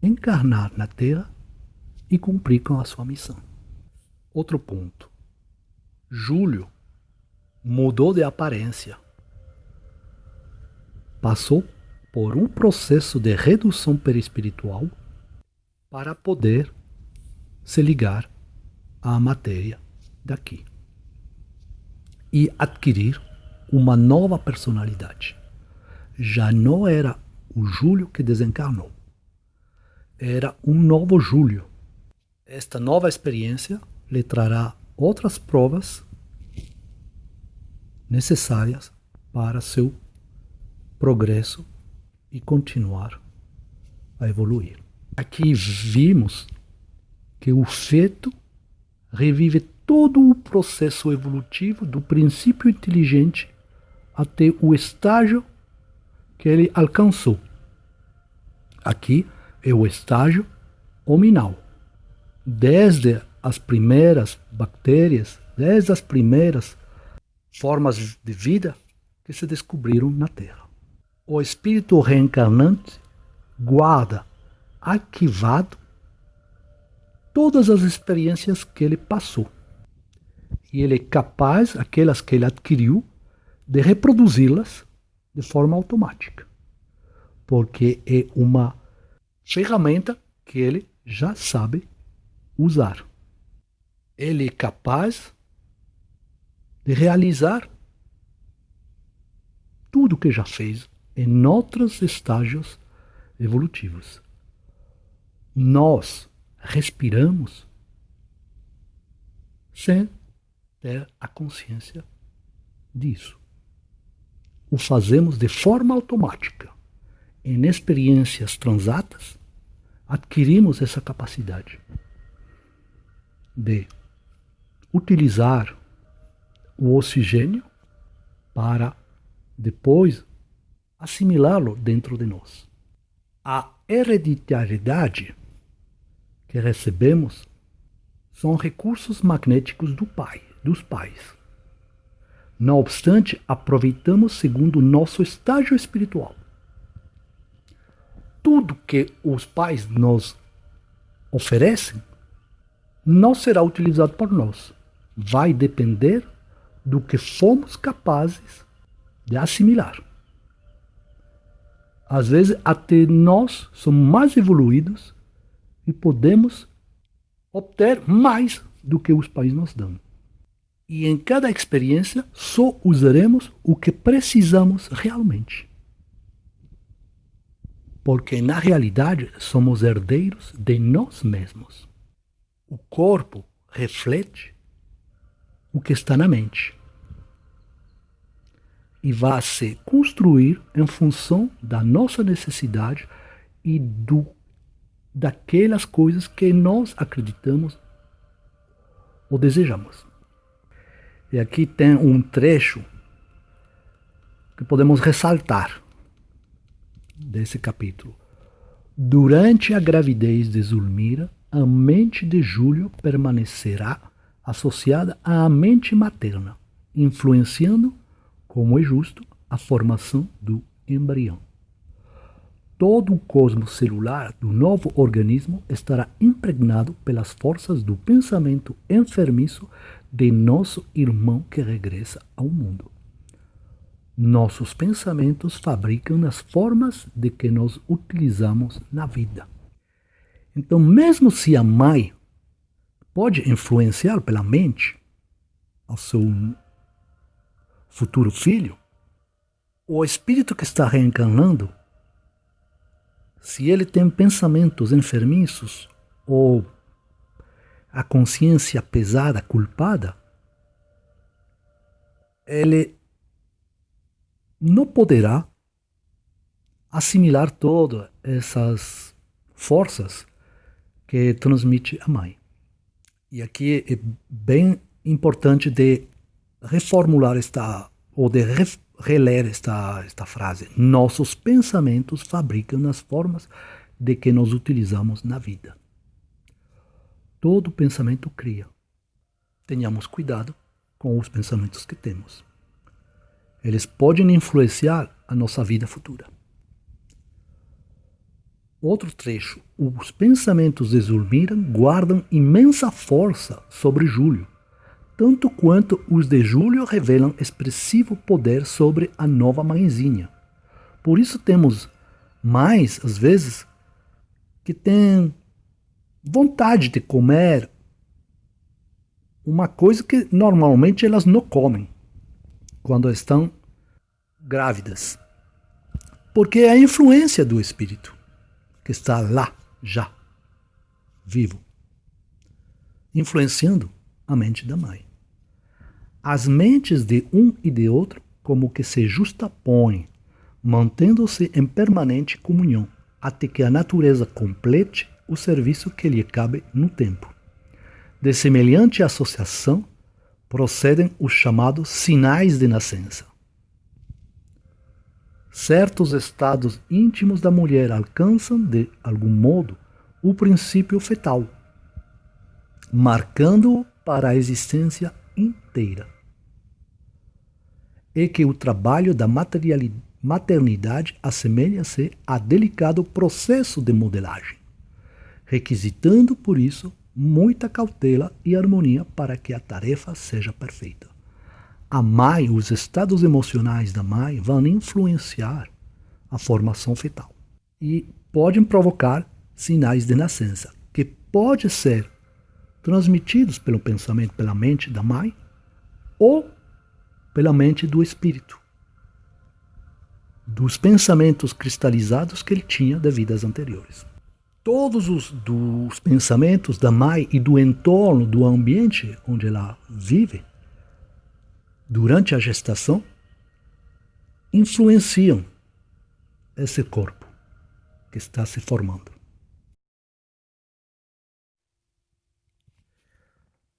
encarnar na Terra e cumprir com a sua missão. Outro ponto. Júlio mudou de aparência. Passou por um processo de redução perispiritual para poder se ligar à matéria daqui e adquirir uma nova personalidade. Já não era o Júlio que desencarnou. Era um novo Júlio. Esta nova experiência lhe trará outras provas necessárias para seu progresso e continuar a evoluir. Aqui vimos que o feto revive todo o processo evolutivo do princípio inteligente até o estágio que ele alcançou. Aqui é o estágio hominal. Desde as primeiras bactérias, desde as primeiras formas de vida que se descobriram na Terra. O espírito reencarnante guarda arquivado todas as experiências que ele passou. E ele é capaz, aquelas que ele adquiriu, de reproduzi-las de forma automática. Porque é uma ferramenta que ele já sabe usar. Ele é capaz de realizar tudo que já fez em outros estágios evolutivos. Nós respiramos sem ter a consciência disso. O fazemos de forma automática. Em experiências transatas, adquirimos essa capacidade de utilizar o oxigênio para depois assimilá-lo dentro de nós. A hereditariedade que recebemos são recursos magnéticos dos pais. Não obstante, aproveitamos segundo o nosso estágio espiritual. Tudo que os pais nos oferecem não será utilizado por nós. Vai depender do que fomos capazes de assimilar. Às vezes, até nós somos mais evoluídos e podemos obter mais do que os pais nos dão. E em cada experiência só usaremos o que precisamos realmente. Porque na realidade somos herdeiros de nós mesmos. O corpo reflete o que está na mente. E vai se construir em função da nossa necessidade e daquelas coisas que nós acreditamos ou desejamos. E aqui tem um trecho que podemos ressaltar desse capítulo. Durante a gravidez de Zulmira, a mente de Júlio permanecerá associada à mente materna, influenciando, como é justo, a formação do embrião. Todo o cosmos celular do novo organismo estará impregnado pelas forças do pensamento enfermiço de nosso irmão que regressa ao mundo. Nossos pensamentos fabricam as formas de que nós utilizamos na vida. Então, mesmo se a mãe pode influenciar pela mente ao seu futuro filho, o espírito que está reencarnando, se ele tem pensamentos enfermiços ou a consciência pesada, culpada, ele não poderá assimilar todas essas forças que transmite a mãe. E aqui é bem importante de reformular ou de reler esta frase. Nossos pensamentos fabricam as formas de que nós utilizamos na vida. Todo pensamento cria. tenhamos cuidado com os pensamentos que temos. Eles podem influenciar a nossa vida futura. Outro trecho. Os pensamentos de Zulmira guardam imensa força sobre Júlio, tanto quanto os de Júlio revelam expressivo poder sobre a nova mãezinha. Por isso temos mães, às vezes, que têm vontade de comer uma coisa que normalmente elas não comem quando estão grávidas. Porque é a influência do espírito que está lá, já, vivo, influenciando a mente da mãe. As mentes de um e de outro como que se justapõem, mantendo-se em permanente comunhão, até que a natureza complete o serviço que lhe cabe no tempo. De semelhante associação procedem os chamados sinais de nascença. Certos estados íntimos da mulher alcançam, de algum modo, o princípio fetal, marcando-o para a existência inteira. É que o trabalho da maternidade assemelha-se a delicado processo de modelagem, requisitando, por isso, muita cautela e harmonia para que a tarefa seja perfeita. A mãe, os estados emocionais da mãe vão influenciar a formação fetal e podem provocar sinais de nascença, que podem ser transmitidos pelo pensamento, pela mente da mãe ou pela mente do espírito, dos pensamentos cristalizados que ele tinha de vidas anteriores. Todos os dos pensamentos da mãe e do entorno, do ambiente onde ela vive, durante a gestação, influenciam esse corpo que está se formando.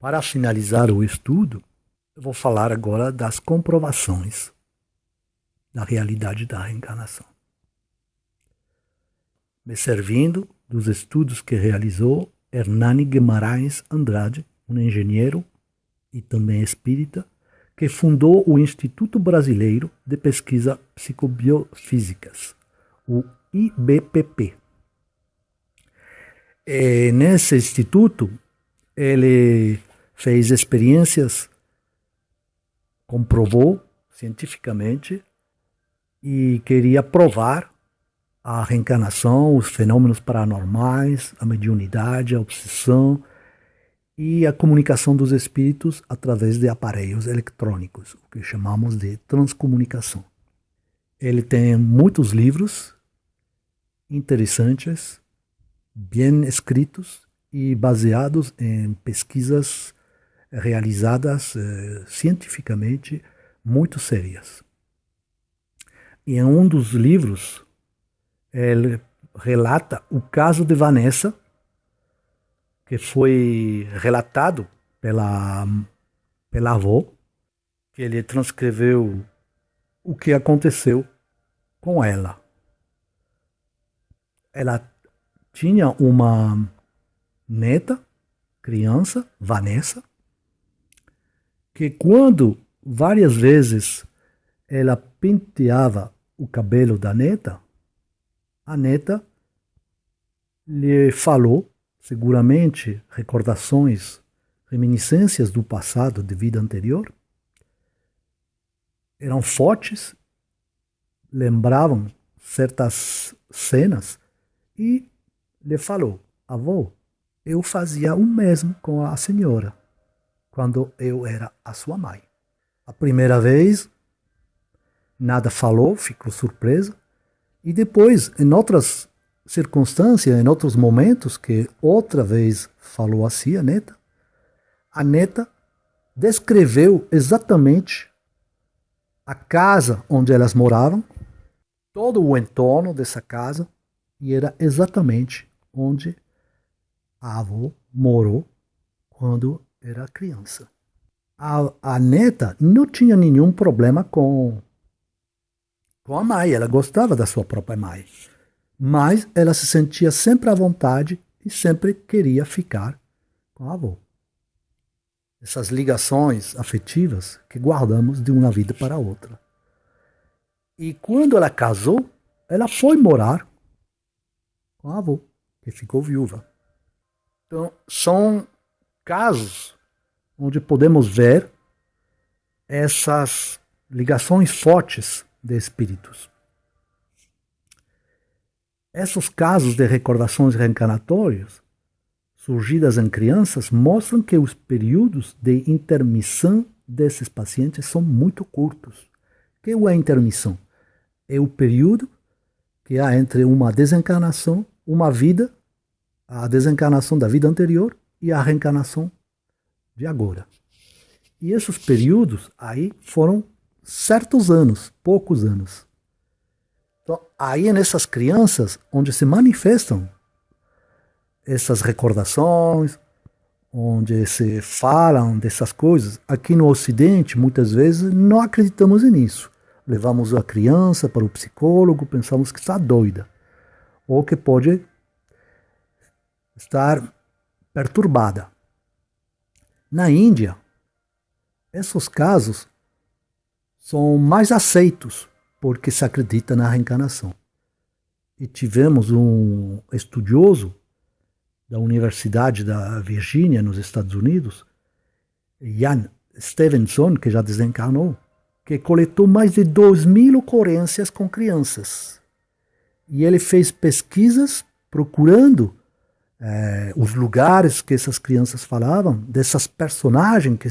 Para finalizar o estudo, eu vou falar agora das comprovações da realidade da reencarnação, me servindo dos estudos que realizou Hernani Guimarães Andrade, um engenheiro e também espírita, que fundou o Instituto Brasileiro de Pesquisa Psicobiofísicas, o IBPP. E nesse instituto, ele fez experiências, comprovou cientificamente e queria provar a reencarnação, os fenômenos paranormais, a mediunidade, a obsessão e a comunicação dos espíritos através de aparelhos eletrônicos, o que chamamos de transcomunicação. Ele tem muitos livros interessantes, bem escritos e baseados em pesquisas realizadas cientificamente muito sérias. E em um dos livros, ele relata o caso de Vanessa, que foi relatado pela avó, que ele transcreveu o que aconteceu com ela. Ela tinha uma neta, criança, Vanessa, que quando várias vezes ela penteava o cabelo da neta, a neta lhe falou, seguramente recordações, reminiscências do passado, de vida anterior, eram fortes, lembravam certas cenas e lhe falou: avô, eu fazia o mesmo com a senhora quando eu era a sua mãe. A primeira vez, nada falou, ficou surpresa. E depois, em outras circunstâncias, em outros momentos, que outra vez falou assim a neta descreveu exatamente a casa onde elas moravam, todo o entorno dessa casa, e era exatamente onde a avó morou quando era criança. A neta não tinha nenhum problema com a mãe, ela gostava da sua própria mãe, mas ela se sentia sempre à vontade e sempre queria ficar com a avó. essas ligações afetivas que guardamos de uma vida para outra. E quando ela casou, ela foi morar com a avó, que ficou viúva. Então, são casos onde podemos ver essas ligações fortes de espíritos. Esses casos de recordações reencarnatórias surgidas em crianças mostram que os períodos de intermissão desses pacientes são muito curtos. O que é a intermissão? É o período que há entre uma desencarnação, uma vida, a desencarnação da vida anterior e a reencarnação de agora. E esses períodos aí foram certos anos, poucos anos. Então, aí é nessas crianças onde se manifestam essas recordações, onde se falam dessas coisas. Aqui no Ocidente, muitas vezes, não acreditamos nisso. Levamos a criança para o psicólogo, pensamos que está doida, ou que pode estar perturbada. Na Índia, esses casos são mais aceitos, porque se acredita na reencarnação. E tivemos um estudioso da Universidade da Virgínia, nos Estados Unidos, Ian Stevenson, que já desencarnou, que coletou mais de 2.000 ocorrências com crianças. E ele fez pesquisas procurando os lugares que essas crianças falavam, dessas personagens que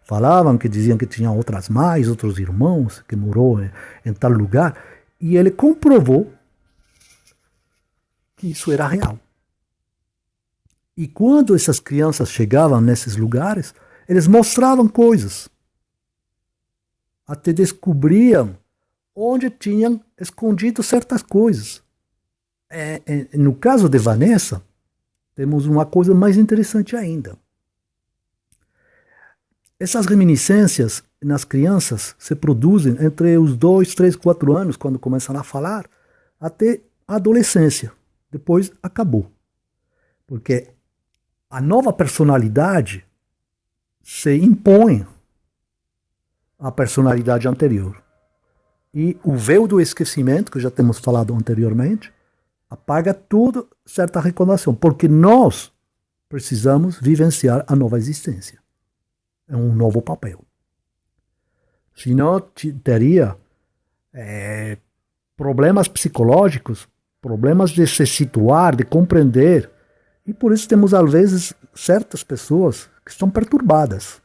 falavam, que diziam que tinham outras mães, outros irmãos, que morou em tal lugar. E ele comprovou que isso era real. E quando essas crianças chegavam nesses lugares, eles mostravam coisas. Até descobriam onde tinham escondido certas coisas. No caso de Vanessa, temos uma coisa mais interessante ainda. Essas reminiscências nas crianças se produzem entre os 2, 3, 4 anos, quando começam a falar, até a adolescência. Depois acabou. Porque a nova personalidade se impõe à personalidade anterior. E o véu do esquecimento, que já temos falado anteriormente, apaga toda certa recordação, porque nós precisamos vivenciar a nova existência. É um novo papel. Senão teria problemas psicológicos, problemas de se situar, de compreender. E por isso temos, às vezes, certas pessoas que estão perturbadas,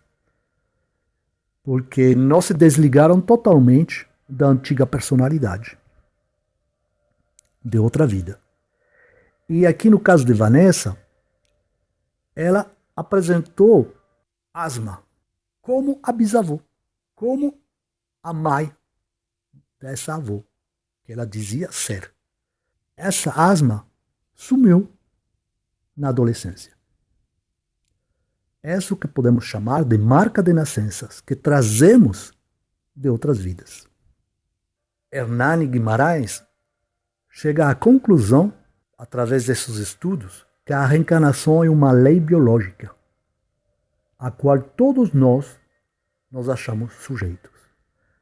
porque não se desligaram totalmente da antiga personalidade, de outra vida. E aqui no caso de Vanessa, ela apresentou asma como a bisavó, como a mãe dessa avó, que ela dizia ser. Essa asma sumiu na adolescência. É isso que podemos chamar de marca de nascenças, que trazemos de outras vidas. Hernani Guimarães chega à conclusão, através desses estudos, que a reencarnação é uma lei biológica, a qual todos nós nos achamos sujeitos.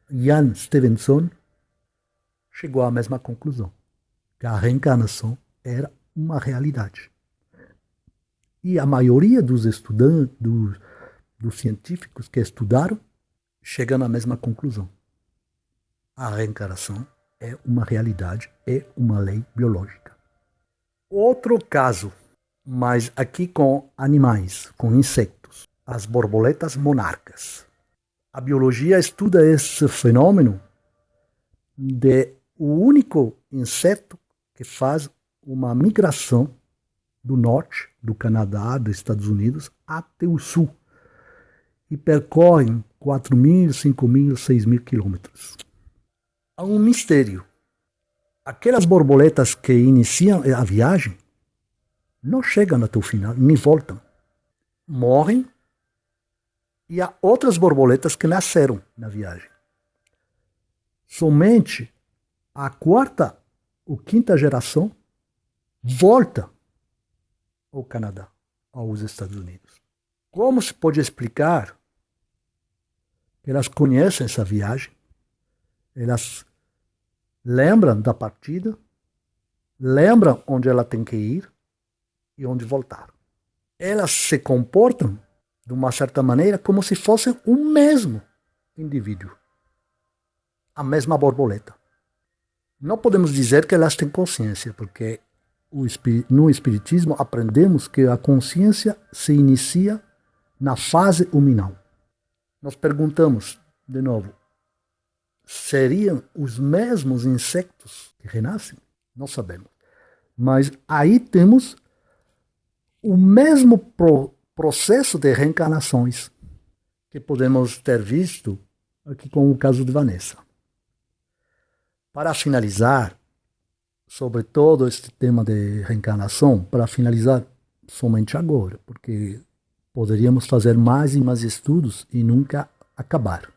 Ian Stevenson chegou à mesma conclusão, que a reencarnação era uma realidade. E a maioria dos estudantes, dos científicos que estudaram, chegam à mesma conclusão. A reencarnação é uma realidade, é uma lei biológica. Outro caso, mas aqui com animais, com insectos, as borboletas monarcas. A biologia estuda esse fenômeno de o único inseto que faz uma migração do norte, do Canadá, dos Estados Unidos, até o sul. E percorrem 4.000, 5.000, 6.000 quilômetros. Há um mistério. Aquelas borboletas que iniciam a viagem não chegam até o final, nem voltam. Morrem e há outras borboletas que nasceram na viagem. Somente a quarta ou quinta geração volta ao Canadá, aos Estados Unidos. Como se pode explicar que elas conhecem essa viagem, elas lembram da partida, lembram onde ela tem que ir e onde voltar. Elas se comportam, de uma certa maneira, como se fossem o mesmo indivíduo, a mesma borboleta. Não podemos dizer que elas têm consciência, porque no Espiritismo aprendemos que a consciência se inicia na fase huminal. Nós perguntamos, de novo, seriam os mesmos insectos que renascem? Não sabemos. Mas aí temos o mesmo processo de reencarnações que podemos ter visto aqui com o caso de Vanessa. Para finalizar, sobre todo este tema de reencarnação, para finalizar somente agora, porque poderíamos fazer mais e mais estudos e nunca acabar.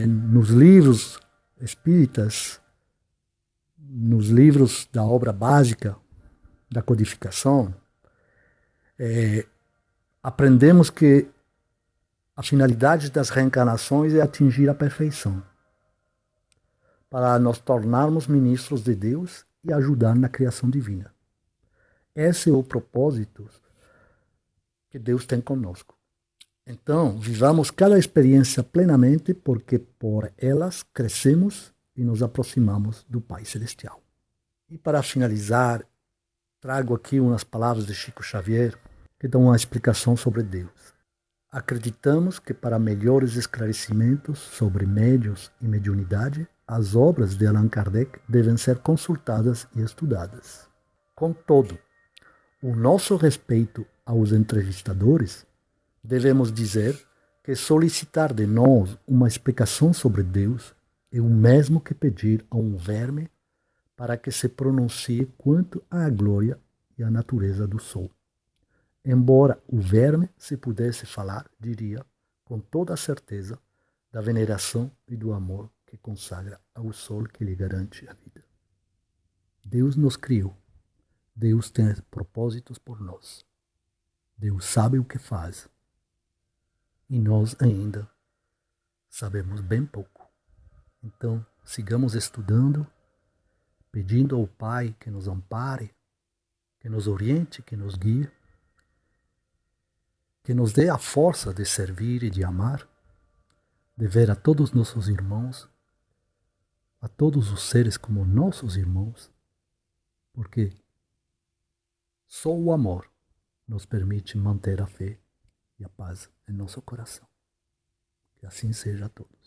Nos livros espíritas, nos livros da obra básica da codificação, aprendemos que a finalidade das reencarnações é atingir a perfeição, para nos tornarmos ministros de Deus e ajudar na criação divina. Esse é o propósito que Deus tem conosco. Então, vivamos cada experiência plenamente, porque por elas crescemos e nos aproximamos do Pai Celestial. E para finalizar, trago aqui umas palavras de Chico Xavier que dão uma explicação sobre Deus. Acreditamos que para melhores esclarecimentos sobre médiuns e mediunidade, as obras de Allan Kardec devem ser consultadas e estudadas. Contudo, o nosso respeito aos entrevistadores, devemos dizer que solicitar de nós uma explicação sobre Deus é o mesmo que pedir a um verme para que se pronuncie quanto à glória e à natureza do sol. Embora o verme, se pudesse falar, diria, com toda a certeza, da veneração e do amor que consagra ao sol que lhe garante a vida. Deus nos criou. Deus tem propósitos por nós. Deus sabe o que faz. E nós ainda sabemos bem pouco. Então, sigamos estudando, pedindo ao Pai que nos ampare, que nos oriente, que nos guie, que nos dê a força de servir e de amar, de ver a todos nossos irmãos, a todos os seres como nossos irmãos, porque só o amor nos permite manter a fé e a paz em nosso coração. Que assim seja a todos.